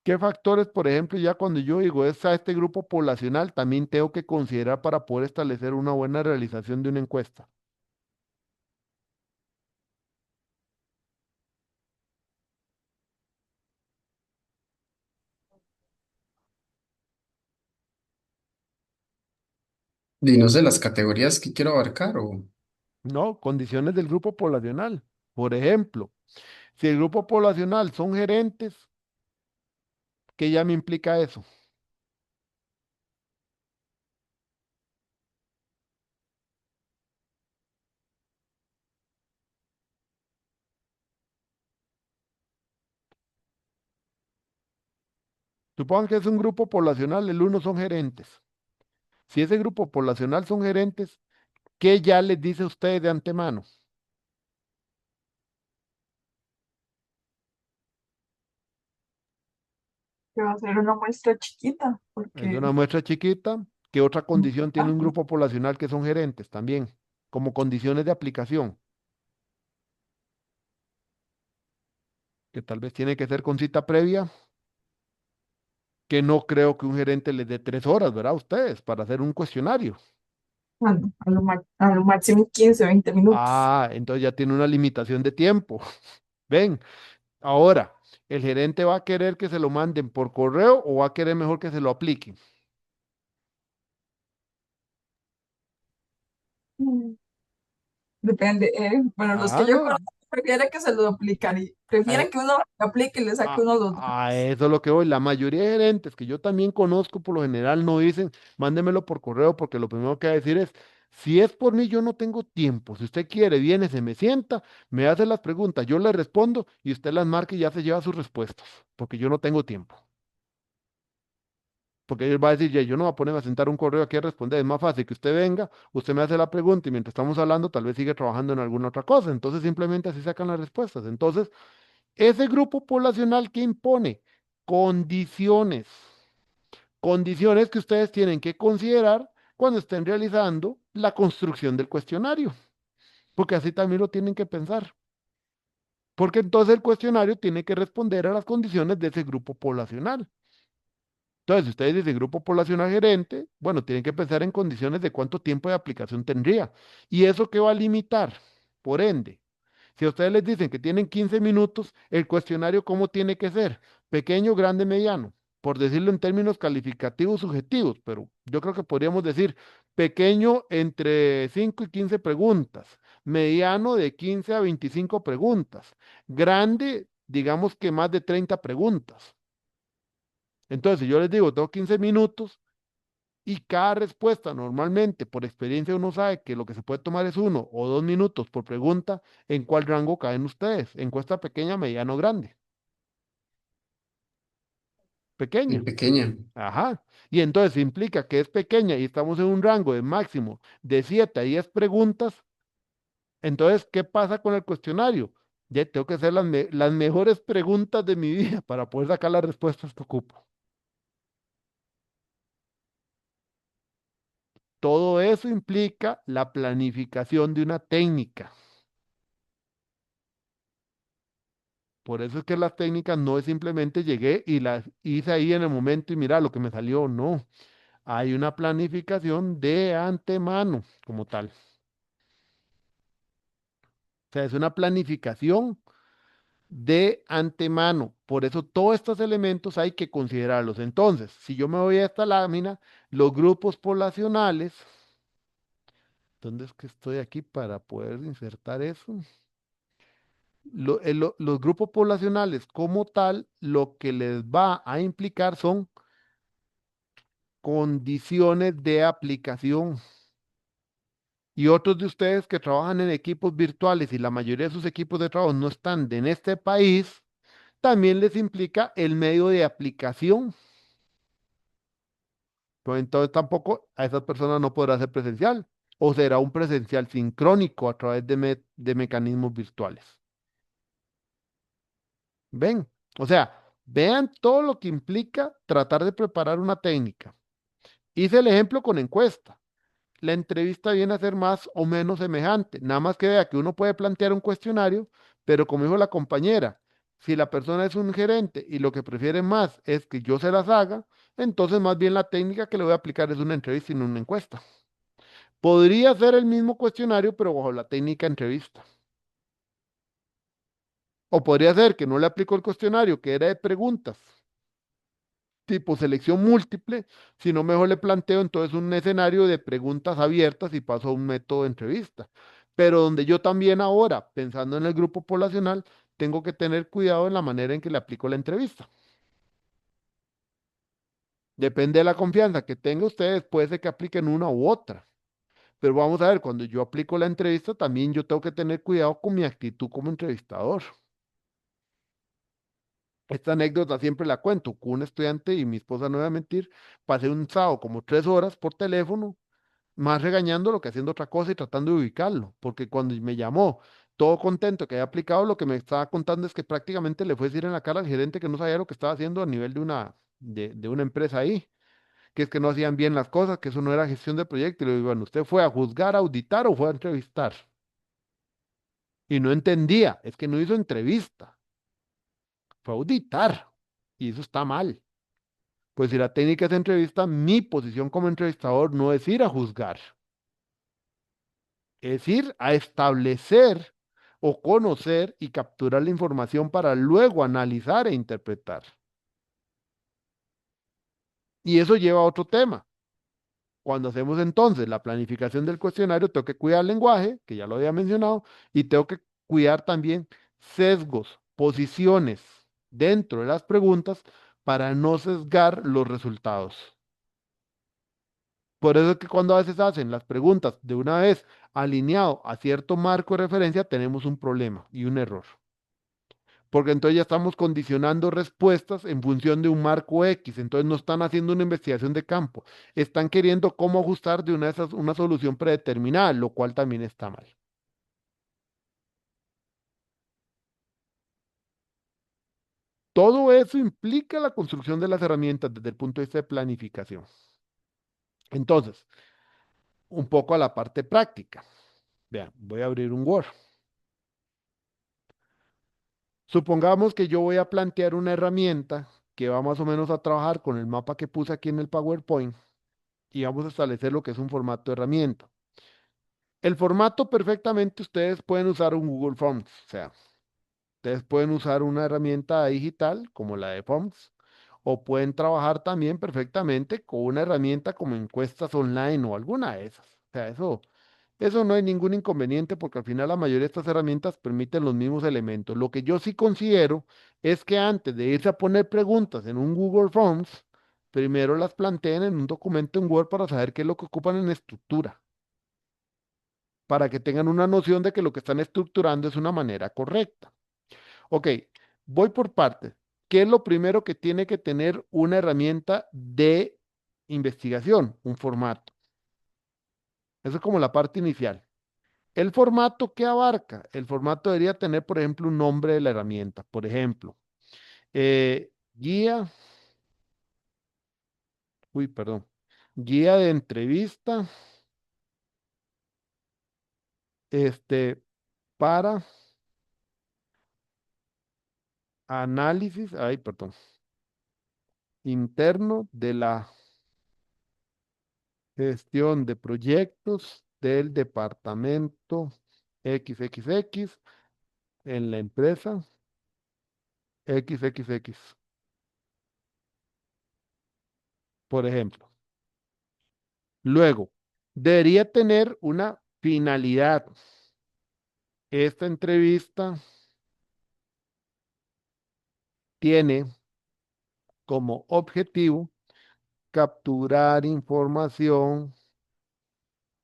¿Qué factores, por ejemplo, ya cuando yo digo es a este grupo poblacional, también tengo que considerar para poder establecer una buena realización de una encuesta? Y no sé, las categorías que quiero abarcar o... No, condiciones del grupo poblacional. Por ejemplo, si el grupo poblacional son gerentes, ¿qué ya me implica eso? Supongan que es un grupo poblacional, el uno son gerentes. Si ese grupo poblacional son gerentes, ¿qué ya les dice a ustedes de antemano? Que va a ser una muestra chiquita, Es porque una muestra chiquita. ¿Qué otra condición tiene un grupo poblacional que son gerentes también? Como condiciones de aplicación, que tal vez tiene que ser con cita previa, que no creo que un gerente les dé 3 horas, ¿verdad? A ustedes para hacer un cuestionario. a lo máximo 15, 20 minutos. Ah, entonces ya tiene una limitación de tiempo. Ven, ahora, ¿el gerente va a querer que se lo manden por correo o va a querer mejor que se lo apliquen? Depende. Bueno, los que Ah, yo no. conozco prefieren que se lo duplican y prefieren eh, que uno aplique y le saque uno los datos. a eso es lo que voy. La mayoría de gerentes que yo también conozco, por lo general, no dicen, mándemelo por correo, porque lo primero que va a decir es, si es por mí, yo no tengo tiempo. Si usted quiere, viene, se me sienta, me hace las preguntas, yo le respondo y usted las marca y ya se lleva sus respuestas, porque yo no tengo tiempo. Porque él va a decir, "Ya, yo no voy a ponerme a sentar un correo aquí a responder, es más fácil que usted venga, usted me hace la pregunta y mientras estamos hablando, tal vez sigue trabajando en alguna otra cosa. Entonces, simplemente así sacan las respuestas. Entonces, ese grupo poblacional que impone condiciones, condiciones que ustedes tienen que considerar cuando estén realizando la construcción del cuestionario, porque así también lo tienen que pensar, porque entonces el cuestionario tiene que responder a las condiciones de ese grupo poblacional. Entonces, si ustedes dicen grupo poblacional gerente, bueno, tienen que pensar en condiciones de cuánto tiempo de aplicación tendría. ¿Y eso qué va a limitar? Por ende, si a ustedes les dicen que tienen 15 minutos, el cuestionario, ¿cómo tiene que ser? Pequeño, grande, mediano. Por decirlo en términos calificativos subjetivos, pero yo creo que podríamos decir pequeño entre 5 y 15 preguntas, mediano de 15 a 25 preguntas, grande, digamos que más de 30 preguntas. Entonces, si yo les digo, tengo 15 minutos y cada respuesta normalmente, por experiencia, uno sabe que lo que se puede tomar es 1 o 2 minutos por pregunta. ¿En cuál rango caen ustedes? ¿Encuesta pequeña, mediano, grande? En Pequeña. pequeña. Ajá. Y entonces implica que es pequeña y estamos en un rango de máximo de 7 a 10 preguntas. Entonces, ¿qué pasa con el cuestionario? Ya tengo que hacer las mejores preguntas de mi vida para poder sacar las respuestas que ocupo. Todo eso implica la planificación de una técnica. Por eso es que las técnicas no es simplemente llegué y las hice ahí en el momento y mira lo que me salió. No, hay una planificación de antemano como tal. O sea, es una planificación de antemano. Por eso todos estos elementos hay que considerarlos. Entonces, si yo me voy a esta lámina, los grupos poblacionales, ¿dónde es que estoy aquí para poder insertar eso? Los grupos poblacionales como tal, lo que les va a implicar son condiciones de aplicación. Y otros de ustedes que trabajan en equipos virtuales y la mayoría de sus equipos de trabajo no están en este país, también les implica el medio de aplicación. Pues entonces tampoco a esas personas no podrá ser presencial o será un presencial sincrónico a través de mecanismos virtuales. ¿Ven? O sea, vean todo lo que implica tratar de preparar una técnica. Hice el ejemplo con encuesta. La entrevista viene a ser más o menos semejante. Nada más que vea que uno puede plantear un cuestionario, pero como dijo la compañera, si la persona es un gerente y lo que prefiere más es que yo se las haga, entonces más bien la técnica que le voy a aplicar es una entrevista y no una encuesta. Podría ser el mismo cuestionario, pero bajo la técnica entrevista. O podría ser que no le aplico el cuestionario, que era de preguntas, tipo selección múltiple, sino mejor le planteo entonces un escenario de preguntas abiertas y paso a un método de entrevista. Pero donde yo también ahora, pensando en el grupo poblacional, tengo que tener cuidado en la manera en que le aplico la entrevista. Depende de la confianza que tenga ustedes, puede ser que apliquen una u otra. Pero vamos a ver, cuando yo aplico la entrevista, también yo tengo que tener cuidado con mi actitud como entrevistador. Esta anécdota siempre la cuento con un estudiante y mi esposa no va a mentir. Pasé un sábado como 3 horas por teléfono, más regañándolo que haciendo otra cosa y tratando de ubicarlo, porque cuando me llamó todo contento que había aplicado, lo que me estaba contando es que prácticamente le fue a decir en la cara al gerente que no sabía lo que estaba haciendo a nivel de una empresa ahí, que es que no hacían bien las cosas, que eso no era gestión de proyecto. Y le digo, bueno, ¿usted fue a juzgar, a auditar o fue a entrevistar? Y no entendía, es que no hizo entrevista, fue a auditar. Y eso está mal. Pues si la técnica es entrevista, mi posición como entrevistador no es ir a juzgar, es ir a establecer o conocer y capturar la información para luego analizar e interpretar. Y eso lleva a otro tema. Cuando hacemos entonces la planificación del cuestionario, tengo que cuidar el lenguaje, que ya lo había mencionado, y tengo que cuidar también sesgos, posiciones dentro de las preguntas para no sesgar los resultados. Por eso es que cuando a veces hacen las preguntas de una vez alineado a cierto marco de referencia, tenemos un problema y un error. Porque entonces ya estamos condicionando respuestas en función de un marco X, entonces no están haciendo una investigación de campo, están queriendo cómo ajustar de una de esas una solución predeterminada, lo cual también está mal. Todo eso implica la construcción de las herramientas desde el punto de vista de planificación. Entonces, un poco a la parte práctica. Vean, voy a abrir un Word. Supongamos que yo voy a plantear una herramienta que va más o menos a trabajar con el mapa que puse aquí en el PowerPoint y vamos a establecer lo que es un formato de herramienta. El formato perfectamente ustedes pueden usar un Google Forms, o sea, ustedes pueden usar una herramienta digital como la de Forms o pueden trabajar también perfectamente con una herramienta como encuestas online o alguna de esas. O sea, eso no hay ningún inconveniente porque al final la mayoría de estas herramientas permiten los mismos elementos. Lo que yo sí considero es que antes de irse a poner preguntas en un Google Forms, primero las planteen en un documento en Word para saber qué es lo que ocupan en estructura, para que tengan una noción de que lo que están estructurando es una manera correcta. Ok, voy por partes. ¿Qué es lo primero que tiene que tener una herramienta de investigación? Un formato. Eso es como la parte inicial. El formato que abarca, el formato debería tener, por ejemplo, un nombre de la herramienta. Por ejemplo, guía, perdón, guía de entrevista, para análisis, perdón, interno de la gestión de proyectos del departamento XXX en la empresa XXX, por ejemplo. Luego, debería tener una finalidad. Esta entrevista tiene como objetivo capturar información,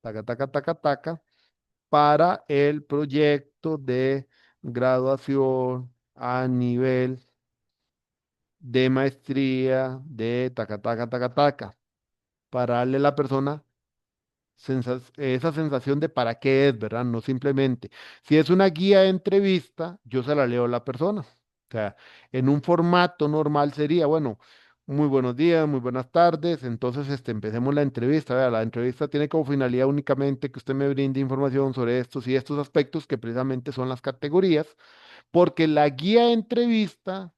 taca, taca, taca, taca, para el proyecto de graduación a nivel de maestría de taca, taca, taca, taca, para darle a la persona esa sensación de para qué es, ¿verdad? No simplemente. Si es una guía de entrevista, yo se la leo a la persona. O sea, en un formato normal sería, bueno, muy buenos días, muy buenas tardes. Entonces, empecemos la entrevista. Vea, la entrevista tiene como finalidad únicamente que usted me brinde información sobre estos y estos aspectos que precisamente son las categorías, porque la guía de entrevista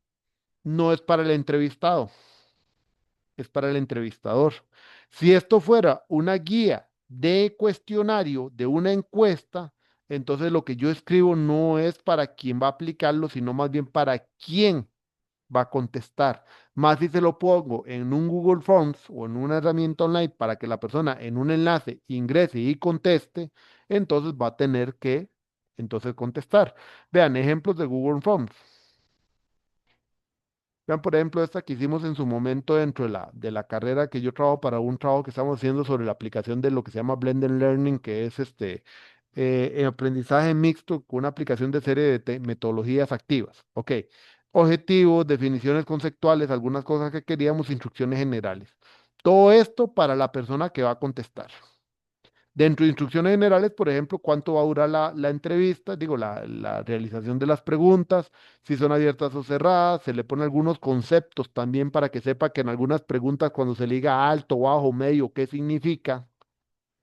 no es para el entrevistado, es para el entrevistador. Si esto fuera una guía de cuestionario, de una encuesta, entonces lo que yo escribo no es para quien va a aplicarlo, sino más bien para quién va a contestar. Más si se lo pongo en un Google Forms o en una herramienta online para que la persona en un enlace ingrese y conteste, entonces va a tener que entonces contestar. Vean ejemplos de Google Forms. Vean, por ejemplo, esta que hicimos en su momento dentro de la carrera que yo trabajo para un trabajo que estamos haciendo sobre la aplicación de lo que se llama Blended Learning, que es aprendizaje mixto con una aplicación de serie de metodologías activas. Ok. Objetivos, definiciones conceptuales, algunas cosas que queríamos, instrucciones generales. Todo esto para la persona que va a contestar. Dentro de instrucciones generales, por ejemplo, cuánto va a durar la entrevista, digo, la realización de las preguntas, si son abiertas o cerradas, se le pone algunos conceptos también para que sepa que en algunas preguntas cuando se le diga alto, bajo, medio, qué significa.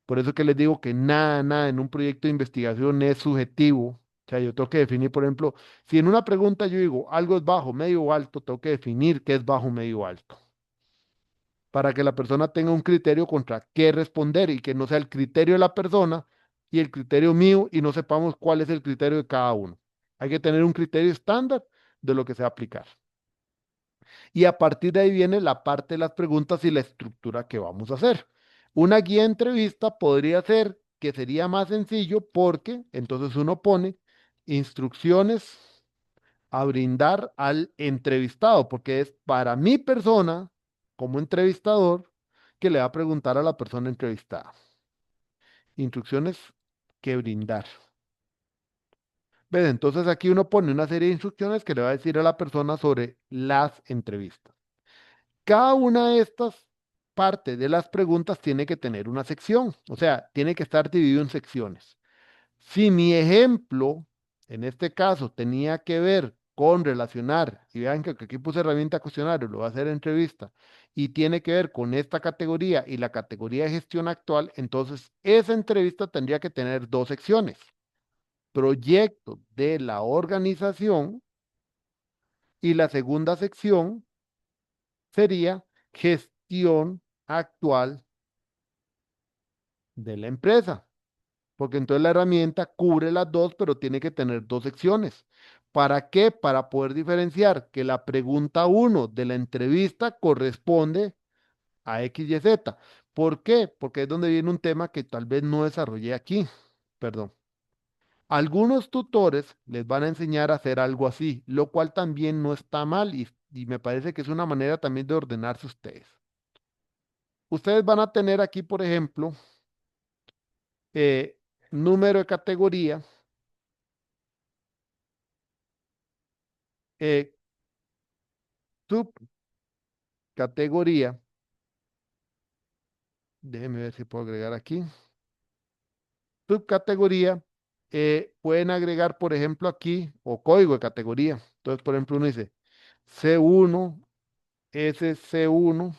Por eso que les digo que nada, nada en un proyecto de investigación es subjetivo. O sea, yo tengo que definir, por ejemplo, si en una pregunta yo digo algo es bajo, medio o alto, tengo que definir qué es bajo, medio o alto para que la persona tenga un criterio contra qué responder y que no sea el criterio de la persona y el criterio mío y no sepamos cuál es el criterio de cada uno. Hay que tener un criterio estándar de lo que se va a aplicar. Y a partir de ahí viene la parte de las preguntas y la estructura que vamos a hacer. Una guía de entrevista podría ser que sería más sencillo porque entonces uno pone instrucciones a brindar al entrevistado, porque es para mi persona, como entrevistador, que le va a preguntar a la persona entrevistada. Instrucciones que brindar. ¿Ves? Entonces aquí uno pone una serie de instrucciones que le va a decir a la persona sobre las entrevistas. Cada una de estas partes de las preguntas tiene que tener una sección, o sea, tiene que estar dividido en secciones. Si mi ejemplo, en este caso, tenía que ver con relacionar, y vean que aquí puse herramienta cuestionario, lo va a hacer entrevista, y tiene que ver con esta categoría y la categoría de gestión actual, entonces esa entrevista tendría que tener dos secciones. Proyecto de la organización y la segunda sección sería gestión actual de la empresa. Porque entonces la herramienta cubre las dos, pero tiene que tener dos secciones. ¿Para qué? Para poder diferenciar que la pregunta uno de la entrevista corresponde a X, Y, Z. ¿Por qué? Porque es donde viene un tema que tal vez no desarrollé aquí. Perdón. Algunos tutores les van a enseñar a hacer algo así, lo cual también no está mal y me parece que es una manera también de ordenarse ustedes. Ustedes van a tener aquí, por ejemplo, eh, número de categoría, eh, subcategoría, déjenme ver si puedo agregar aquí, subcategoría, pueden agregar, por ejemplo, aquí, o código de categoría. Entonces, por ejemplo, uno dice C1, SC1,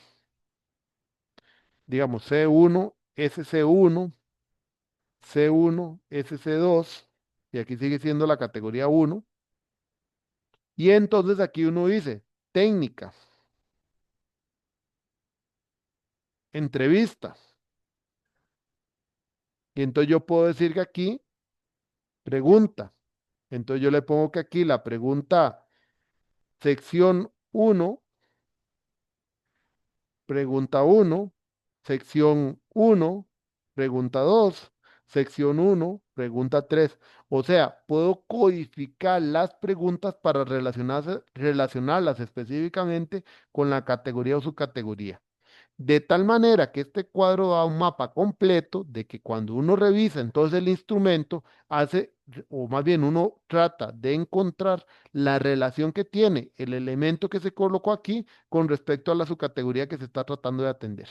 digamos C1, SC1, C1, SC2, y aquí sigue siendo la categoría 1. Y entonces aquí uno dice técnica, entrevista. Y entonces yo puedo decir que aquí, pregunta. Entonces yo le pongo que aquí la pregunta, sección uno, pregunta uno, sección uno, pregunta 2, sección uno, pregunta 3. O sea, puedo codificar las preguntas para relacionarlas específicamente con la categoría o subcategoría. De tal manera que este cuadro da un mapa completo de que cuando uno revisa entonces el instrumento, hace, o más bien uno trata de encontrar la relación que tiene el elemento que se colocó aquí con respecto a la subcategoría que se está tratando de atender,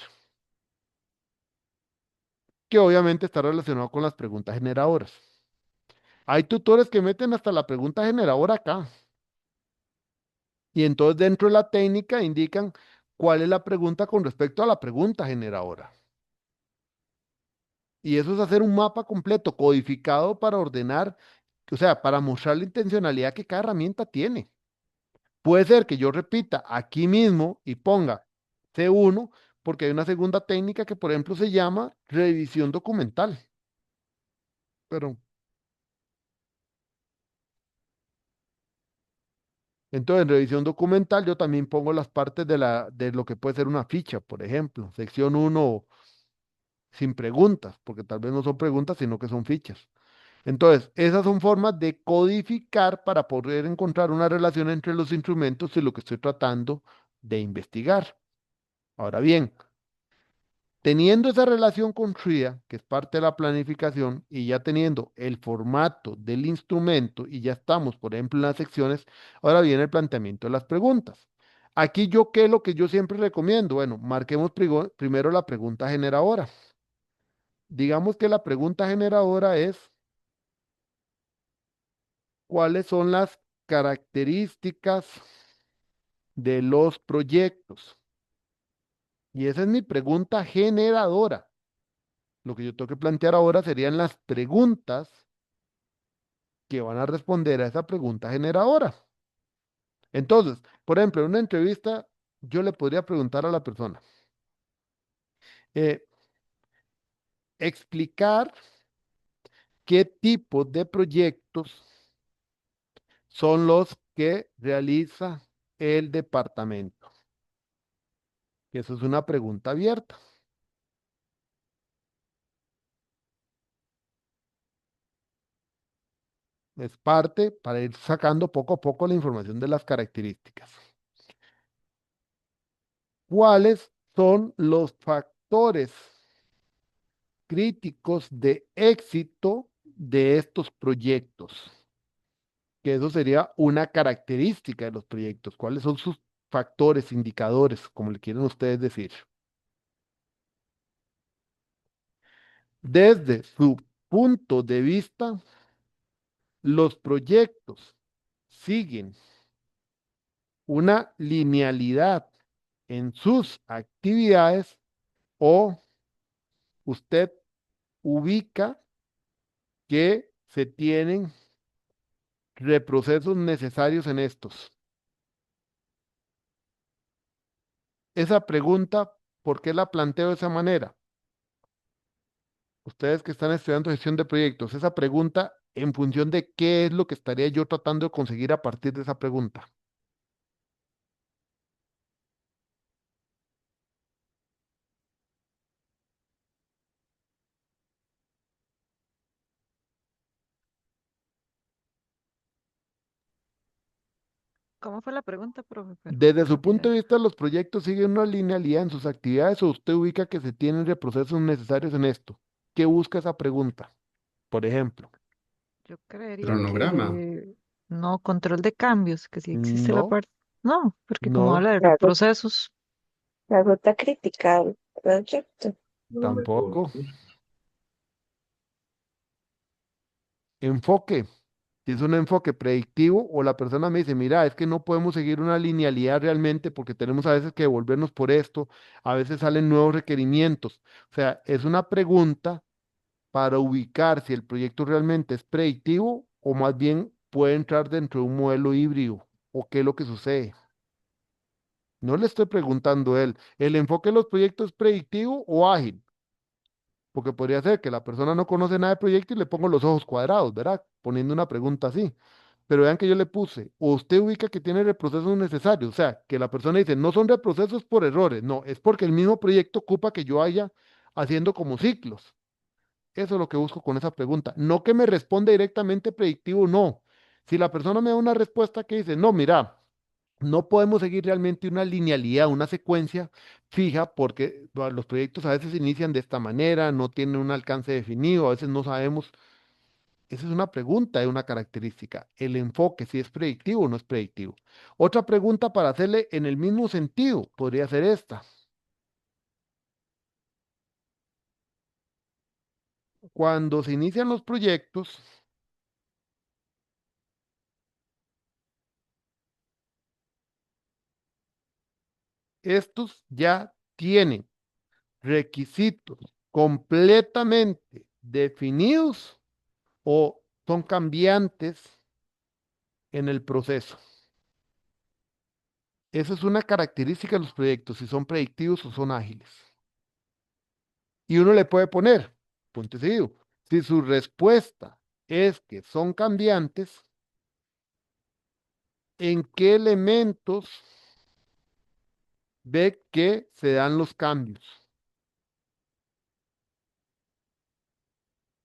que obviamente está relacionado con las preguntas generadoras. Hay tutores que meten hasta la pregunta generadora acá, y entonces dentro de la técnica indican cuál es la pregunta con respecto a la pregunta generadora. Y eso es hacer un mapa completo, codificado para ordenar, o sea, para mostrar la intencionalidad que cada herramienta tiene. Puede ser que yo repita aquí mismo y ponga C1, porque hay una segunda técnica que, por ejemplo, se llama revisión documental. Pero entonces, en revisión documental yo también pongo las partes de lo que puede ser una ficha, por ejemplo, sección uno sin preguntas, porque tal vez no son preguntas, sino que son fichas. Entonces, esas son formas de codificar para poder encontrar una relación entre los instrumentos y lo que estoy tratando de investigar. Ahora bien, teniendo esa relación construida, que es parte de la planificación, y ya teniendo el formato del instrumento y ya estamos, por ejemplo, en las secciones, ahora viene el planteamiento de las preguntas. Aquí yo, ¿qué es lo que yo siempre recomiendo? Bueno, marquemos primero la pregunta generadora. Digamos que la pregunta generadora es, ¿cuáles son las características de los proyectos? Y esa es mi pregunta generadora. Lo que yo tengo que plantear ahora serían las preguntas que van a responder a esa pregunta generadora. Entonces, por ejemplo, en una entrevista, yo le podría preguntar a la persona, eh, explicar qué tipo de proyectos son los que realiza el departamento. Eso es una pregunta abierta. es parte para ir sacando poco a poco la información de las características. ¿Cuáles son los factores críticos de éxito de estos proyectos? Que eso sería una característica de los proyectos. ¿Cuáles son sus factores, indicadores, como le quieren ustedes decir? Desde su punto de vista, los proyectos siguen una linealidad en sus actividades o usted ubica que se tienen reprocesos necesarios en estos. Esa pregunta, ¿por qué la planteo de esa manera? Ustedes que están estudiando gestión de proyectos, esa pregunta, ¿en función de qué es lo que estaría yo tratando de conseguir a partir de esa pregunta? ¿Cómo fue la pregunta, profe? Desde Para su punto olvidar. de vista, los proyectos siguen una linealidad en sus actividades o usted ubica que se tienen reprocesos necesarios en esto. ¿Qué busca esa pregunta? Por ejemplo, Yo creería Cronograma. que no, control de cambios, que si existe la no, parte. No, porque como no, habla de La ruta, reprocesos, la ruta crítica del proyecto. tampoco. Enfoque. Si es un enfoque predictivo o la persona me dice, mira, es que no podemos seguir una linealidad realmente porque tenemos a veces que devolvernos por esto, a veces salen nuevos requerimientos. O sea, es una pregunta para ubicar si el proyecto realmente es predictivo o más bien puede entrar dentro de un modelo híbrido o qué es lo que sucede. No le estoy preguntando a él, ¿el enfoque de los proyectos es predictivo o ágil? Porque podría ser que la persona no conoce nada de proyecto y le pongo los ojos cuadrados, ¿verdad? Poniendo una pregunta así. Pero vean que yo le puse, o usted ubica que tiene reprocesos necesarios, o sea, que la persona dice, no son reprocesos por errores, no, es porque el mismo proyecto ocupa que yo vaya haciendo como ciclos. Eso es lo que busco con esa pregunta. No que me responda directamente predictivo, no. Si la persona me da una respuesta que dice, no, mira, no podemos seguir realmente una linealidad, una secuencia fija, porque los proyectos a veces se inician de esta manera, no tienen un alcance definido, a veces no sabemos. Esa es una pregunta, es una característica. El enfoque, si es predictivo o no es predictivo. Otra pregunta para hacerle en el mismo sentido podría ser esta. Cuando se inician los proyectos, estos ya tienen requisitos completamente definidos o son cambiantes en el proceso. Esa es una característica de los proyectos, si son predictivos o son ágiles. Y uno le puede poner, punto y seguido, si su respuesta es que son cambiantes, ¿en qué elementos ve que se dan los cambios?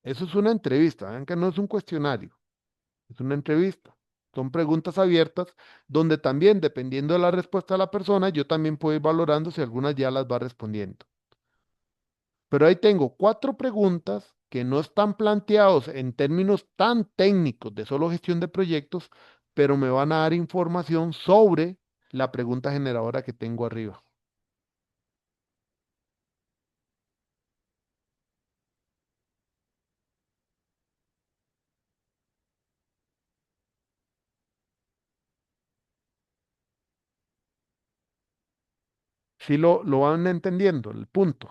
Eso es una entrevista, vean que no es un cuestionario, es una entrevista. Son preguntas abiertas donde también, dependiendo de la respuesta de la persona, yo también puedo ir valorando si algunas ya las va respondiendo. Pero ahí tengo 4 preguntas que no están planteados en términos tan técnicos de solo gestión de proyectos, pero me van a dar información sobre la pregunta generadora que tengo arriba. Si lo van entendiendo, el punto.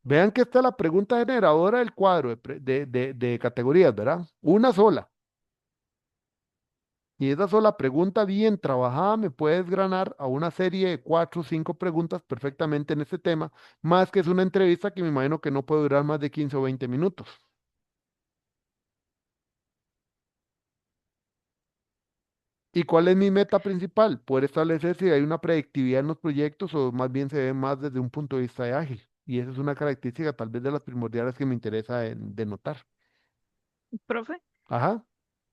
Vean que esta es la pregunta generadora del cuadro de categorías, ¿verdad? Una sola. Y esa sola pregunta bien trabajada me puede desgranar a una serie de 4 o 5 preguntas perfectamente en este tema, más que es una entrevista que me imagino que no puede durar más de 15 o 20 minutos. ¿Y cuál es mi meta principal? Poder establecer si hay una predictividad en los proyectos o más bien se ve más desde un punto de vista de ágil. Y esa es una característica tal vez de las primordiales que me interesa de notar. profe, Ajá.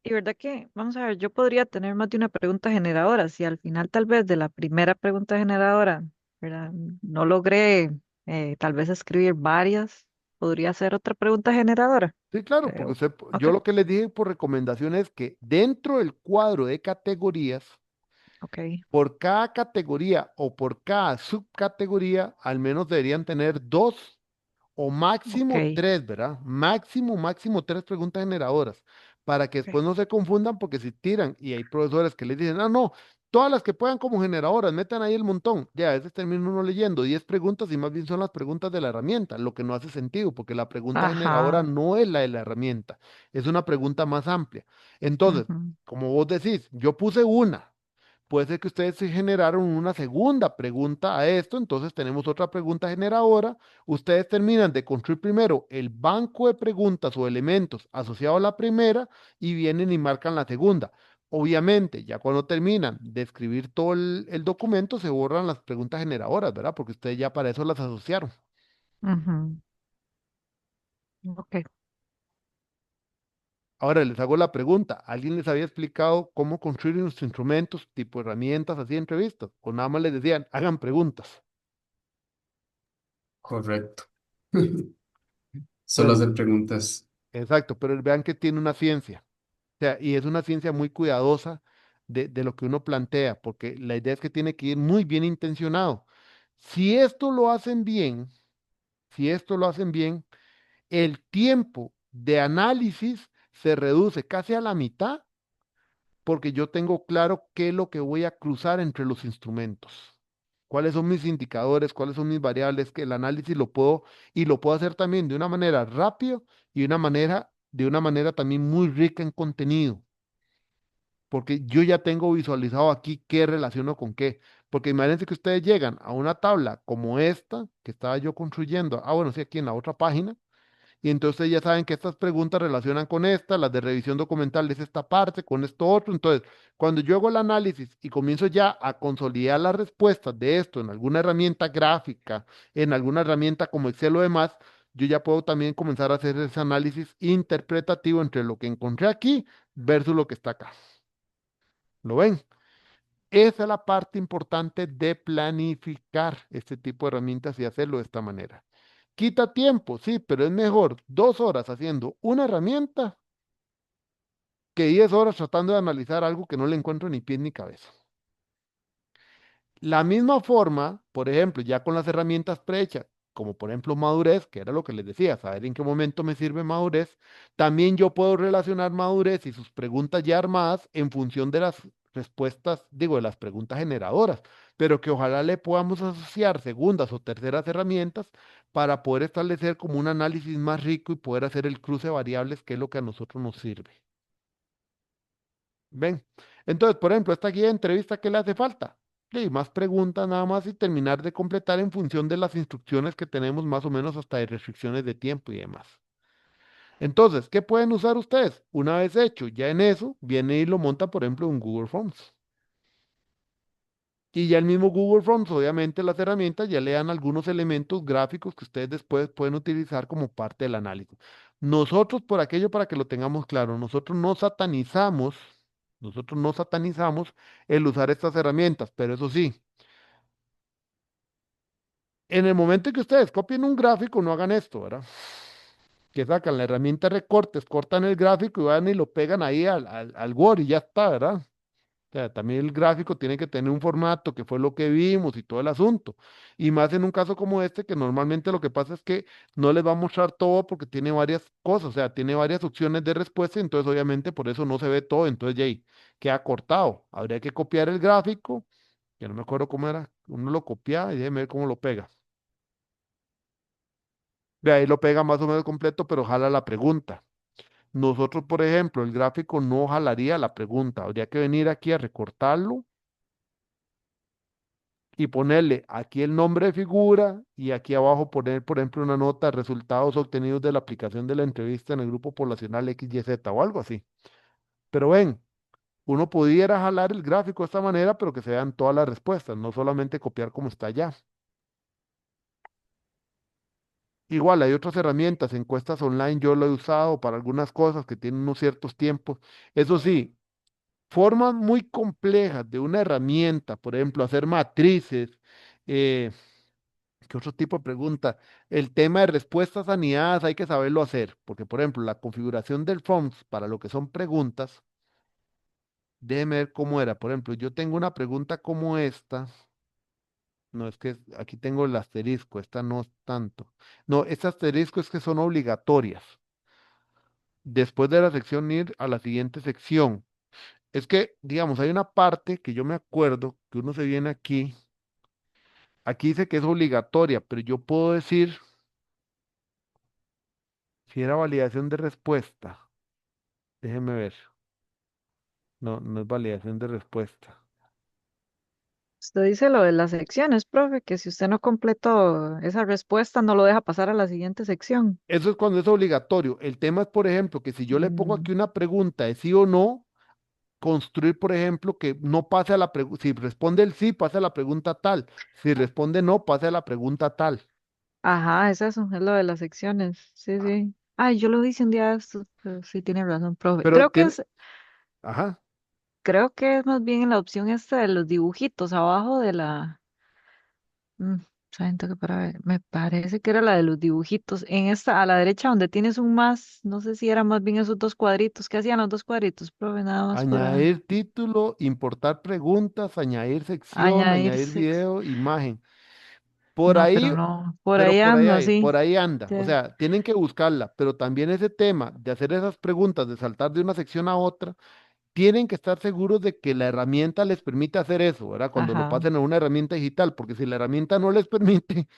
Y verdad que, vamos a ver, yo podría tener más de una pregunta generadora. Si al final tal vez de la primera pregunta generadora, ¿verdad? No logré tal vez escribir varias, podría hacer otra pregunta generadora. Sí, claro, porque Creo. usted, Ok, yo lo que les dije por recomendación es que dentro del cuadro de categorías, ok, por cada categoría o por cada subcategoría, al menos deberían tener dos o máximo ok, tres, ¿verdad? Máximo tres preguntas generadoras, para que ok. después no se confundan, porque si tiran, y hay profesores que les dicen, ah, no, todas las que puedan como generadoras, metan ahí el montón. Ya, a veces termina uno leyendo 10 preguntas y más bien son las preguntas de la herramienta, lo que no hace sentido, porque la pregunta generadora Ajá. no es la de la herramienta, es una pregunta más amplia. Entonces, Ujú, como vos decís, yo puse una. Puede ser que ustedes se generaron una segunda pregunta a esto, entonces tenemos otra pregunta generadora. Ustedes terminan de construir primero el banco de preguntas o elementos asociado a la primera y vienen y marcan la segunda. Obviamente, ya cuando terminan de escribir todo el documento, se borran las preguntas generadoras, ¿verdad? Porque ustedes ya para eso las asociaron. ujú. Ok. Ahora les hago la pregunta, ¿alguien les había explicado cómo construir unos instrumentos, tipo herramientas, así entrevistas? O nada más les decían, hagan preguntas. Correcto. Solo Entonces, hacer preguntas. exacto, pero vean que tiene una ciencia. O sea, y es una ciencia muy cuidadosa de lo que uno plantea, porque la idea es que tiene que ir muy bien intencionado. Si esto lo hacen bien, si esto lo hacen bien, el tiempo de análisis se reduce casi a la mitad, porque yo tengo claro qué es lo que voy a cruzar entre los instrumentos. Cuáles son mis indicadores, cuáles son mis variables, que el análisis lo puedo y lo puedo hacer también de una manera rápida y de una manera también muy rica en contenido, porque yo ya tengo visualizado aquí qué relaciono con qué. Porque imagínense que ustedes llegan a una tabla como esta que estaba yo construyendo, bueno, sí, aquí en la otra página, y entonces ya saben que estas preguntas relacionan con esta, las de revisión documental es esta parte, con esto otro. Entonces, cuando yo hago el análisis y comienzo ya a consolidar las respuestas de esto en alguna herramienta gráfica, en alguna herramienta como Excel o demás, yo ya puedo también comenzar a hacer ese análisis interpretativo entre lo que encontré aquí versus lo que está acá. ¿Lo ven? Esa es la parte importante de planificar este tipo de herramientas y hacerlo de esta manera. Quita tiempo, sí, pero es mejor 2 horas haciendo una herramienta que 10 horas tratando de analizar algo que no le encuentro ni pie ni cabeza. La misma forma, por ejemplo, ya con las herramientas prehechas, como por ejemplo madurez, que era lo que les decía, saber en qué momento me sirve madurez, también yo puedo relacionar madurez y sus preguntas ya armadas en función de las respuestas, digo, de las preguntas generadoras, pero que ojalá le podamos asociar segundas o terceras herramientas para poder establecer como un análisis más rico y poder hacer el cruce de variables, que es lo que a nosotros nos sirve. ¿Ven? Entonces, por ejemplo, esta guía de entrevista, ¿qué le hace falta? Sí, más preguntas nada más y terminar de completar en función de las instrucciones que tenemos más o menos hasta de restricciones de tiempo y demás. Entonces, ¿qué pueden usar ustedes? Una vez hecho, ya en eso, viene y lo monta, por ejemplo, en Google Forms. Y ya el mismo Google Forms, obviamente las herramientas ya le dan algunos elementos gráficos que ustedes después pueden utilizar como parte del análisis. Nosotros, por aquello, para que lo tengamos claro, nosotros no satanizamos el usar estas herramientas, pero eso sí, en el momento en que ustedes copien un gráfico, no hagan esto, ¿verdad? Que sacan la herramienta de recortes, cortan el gráfico y van y lo pegan ahí al Word y ya está, ¿verdad? O sea, también el gráfico tiene que tener un formato, que fue lo que vimos y todo el asunto. Y más en un caso como este, que normalmente lo que pasa es que no les va a mostrar todo porque tiene varias cosas, o sea, tiene varias opciones de respuesta, y entonces obviamente por eso no se ve todo, entonces ya ahí queda cortado. Habría que copiar el gráfico, que no me acuerdo cómo era, uno lo copia y déjeme ver cómo lo pega. De ahí lo pega más o menos completo, pero jala la pregunta. Nosotros, por ejemplo, el gráfico no jalaría la pregunta, habría que venir aquí a recortarlo y ponerle aquí el nombre de figura y aquí abajo poner, por ejemplo, una nota, resultados obtenidos de la aplicación de la entrevista en el grupo poblacional XYZ o algo así. Pero ven, uno pudiera jalar el gráfico de esta manera, pero que se vean todas las respuestas, no solamente copiar como está allá. Igual hay otras herramientas, encuestas online, yo lo he usado para algunas cosas que tienen unos ciertos tiempos. Eso sí, formas muy complejas de una herramienta, por ejemplo, hacer matrices, eh, ¿qué otro tipo de pregunta? El tema de respuestas anidadas hay que saberlo hacer, porque por ejemplo, la configuración del forms para lo que son preguntas, déjeme ver cómo era. Por ejemplo, yo tengo una pregunta como esta. No, es que aquí tengo el asterisco, esta no es tanto. No, este asterisco es que son obligatorias. Después de la sección ir a la siguiente sección. Es que, digamos, hay una parte que yo me acuerdo que uno se viene aquí. Aquí dice que es obligatoria, pero yo puedo decir si era validación de respuesta. Déjeme ver. No, no es validación de respuesta. Usted dice lo de las secciones, profe, que si usted no completó esa respuesta, no lo deja pasar a la siguiente sección. Eso es cuando es obligatorio. El tema es, por ejemplo, que si yo le pongo Mm, aquí una pregunta de sí o no, construir, por ejemplo, que no pase a la pregunta. Si responde el sí, pase a la pregunta tal. Si responde no, pase a la pregunta tal. ajá, es eso, es lo de las secciones. Sí, sí. Ay, yo lo hice un día de estos, pero sí tiene razón, profe. Pero tiene, ajá, Creo que es más bien en la opción esta de los dibujitos abajo de la. Mm, siento que para ver, me parece que era la de los dibujitos. En esta, a la derecha donde tienes un más, no sé si era más bien esos dos cuadritos. ¿Qué hacían los dos cuadritos, profe? Nada más para añadir título, importar preguntas, añadir sección, añadir añadir six. video, imagen. Por No, pero ahí, no, por pero ahí ando así. por ahí anda. O Ya. sea, tienen que buscarla, pero también ese tema de hacer esas preguntas, de saltar de una sección a otra, tienen que estar seguros de que la herramienta les permite hacer eso, ¿verdad? Cuando lo Ajá. pasen a una herramienta digital, porque si la herramienta no les permite,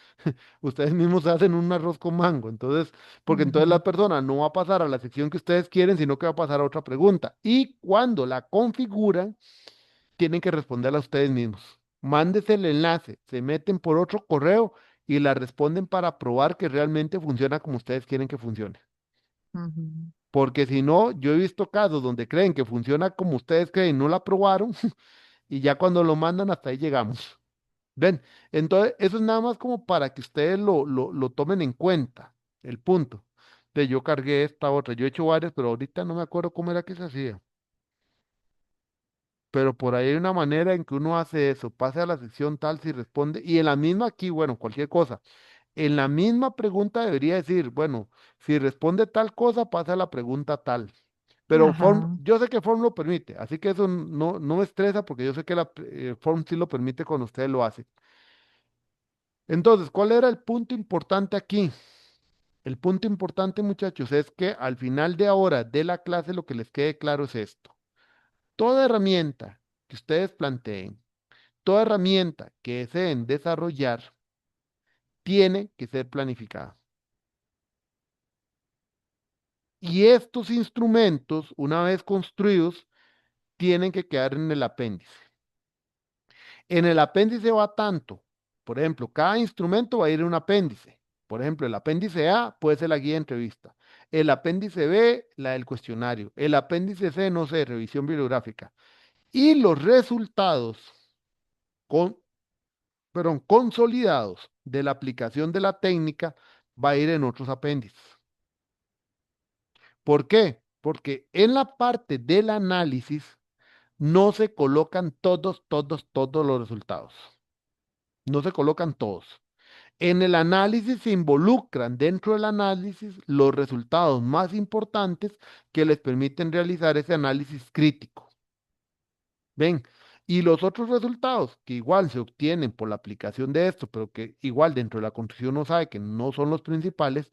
ustedes mismos hacen un arroz con mango. Entonces, porque entonces Ujú, la persona no va a pasar a la sección que ustedes quieren, sino que va a pasar a otra pregunta. Y cuando la configuran, tienen que responderla ustedes mismos. Mándese el enlace, se meten por otro correo y la responden para probar que realmente funciona como ustedes quieren que funcione. ujú, Porque si no, yo he visto casos donde creen que funciona como ustedes creen, no la probaron y ya cuando lo mandan hasta ahí llegamos. ¿Ven? Entonces, eso es nada más como para que ustedes lo tomen en cuenta, el punto. De yo cargué esta otra, yo he hecho varias, pero ahorita no me acuerdo cómo era que se hacía. Pero por ahí hay una manera en que uno hace eso, pase a la sección tal si responde, y en la misma aquí, bueno, cualquier cosa, en la misma pregunta debería decir, bueno, si responde tal cosa, pasa a la pregunta tal. Pero Form, ajá. yo sé que Form lo permite, así que eso no me estresa porque yo sé que Form sí lo permite cuando ustedes lo hacen. Entonces, ¿cuál era el punto importante aquí? El punto importante, muchachos, es que al final de ahora de la clase lo que les quede claro es esto. Toda herramienta que ustedes planteen, toda herramienta que deseen desarrollar, tiene que ser planificada. Y estos instrumentos, una vez construidos, tienen que quedar en el apéndice. En el apéndice va tanto. Por ejemplo, cada instrumento va a ir en un apéndice. Por ejemplo, el apéndice A puede ser la guía de entrevista. El apéndice B, la del cuestionario. El apéndice C, no sé, revisión bibliográfica. Y los resultados con, perdón, consolidados de la aplicación de la técnica va a ir en otros apéndices. ¿Por qué? Porque en la parte del análisis no se colocan todos los resultados. No se colocan todos. En el análisis se involucran dentro del análisis los resultados más importantes que les permiten realizar ese análisis crítico. ¿Ven? Y los otros resultados que igual se obtienen por la aplicación de esto, pero que igual dentro de la construcción uno sabe que no son los principales,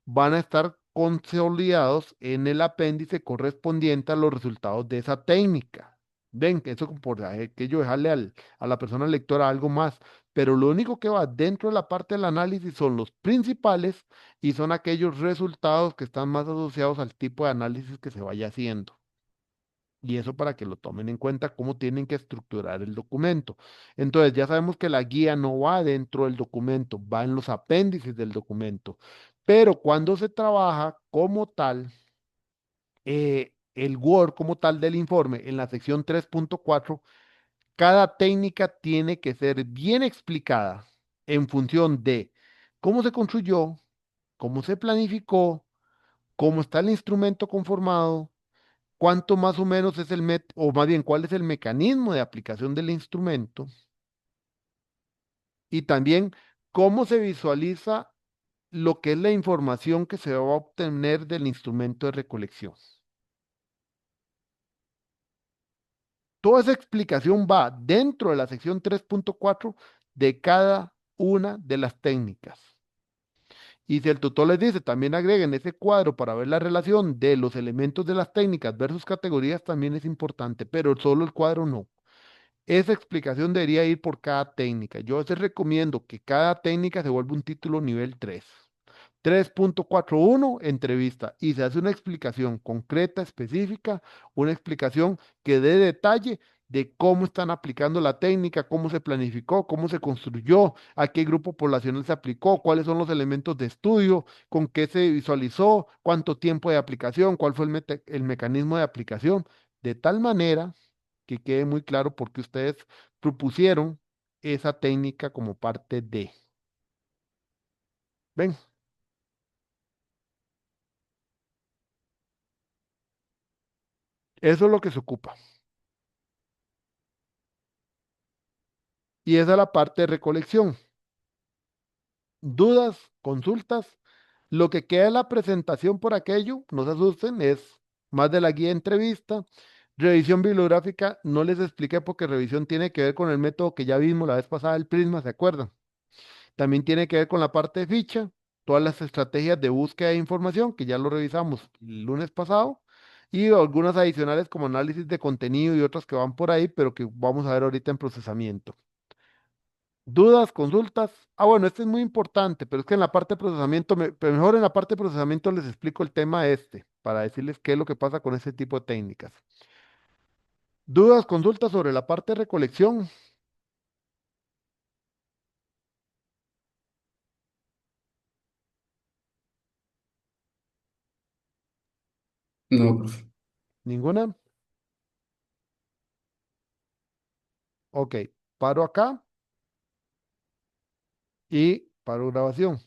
van a estar consolidados en el apéndice correspondiente a los resultados de esa técnica. Ven, que eso como por que yo dejarle a la persona lectora algo más, pero lo único que va dentro de la parte del análisis son los principales y son aquellos resultados que están más asociados al tipo de análisis que se vaya haciendo. Y eso para que lo tomen en cuenta cómo tienen que estructurar el documento. Entonces, ya sabemos que la guía no va dentro del documento, va en los apéndices del documento. Pero cuando se trabaja como tal, el Word como tal del informe, en la sección 3.4, cada técnica tiene que ser bien explicada en función de cómo se construyó, cómo se planificó, cómo está el instrumento conformado, cuánto más o menos es o más bien cuál es el mecanismo de aplicación del instrumento y también cómo se visualiza lo que es la información que se va a obtener del instrumento de recolección. Toda esa explicación va dentro de la sección 3.4 de cada una de las técnicas. Y si el tutor les dice, también agreguen ese cuadro para ver la relación de los elementos de las técnicas versus categorías, también es importante, pero solo el cuadro no. Esa explicación debería ir por cada técnica. Yo les recomiendo que cada técnica se vuelva un título nivel 3. 3.41, entrevista. Y se hace una explicación concreta, específica, una explicación que dé detalle de cómo están aplicando la técnica, cómo se planificó, cómo se construyó, a qué grupo poblacional se aplicó, cuáles son los elementos de estudio, con qué se visualizó, cuánto tiempo de aplicación, cuál fue el mecanismo de aplicación, de tal manera que quede muy claro por qué ustedes propusieron esa técnica como parte de. ¿Ven? Eso es lo que se ocupa. Y esa es la parte de recolección. Dudas, consultas. Lo que queda en la presentación por aquello, no se asusten, es más de la guía de entrevista. Revisión bibliográfica, no les expliqué porque revisión tiene que ver con el método que ya vimos la vez pasada, el Prisma, ¿se acuerdan? También tiene que ver con la parte de ficha, todas las estrategias de búsqueda de información, que ya lo revisamos el lunes pasado, y algunas adicionales como análisis de contenido y otras que van por ahí, pero que vamos a ver ahorita en procesamiento. ¿Dudas, consultas? Ah, bueno, este es muy importante, pero es que en la parte de procesamiento, pero mejor en la parte de procesamiento les explico el tema este, para decirles qué es lo que pasa con ese tipo de técnicas. ¿Dudas, consultas sobre la parte de recolección? No, profe. ¿Ninguna? Ok, paro acá y paro grabación.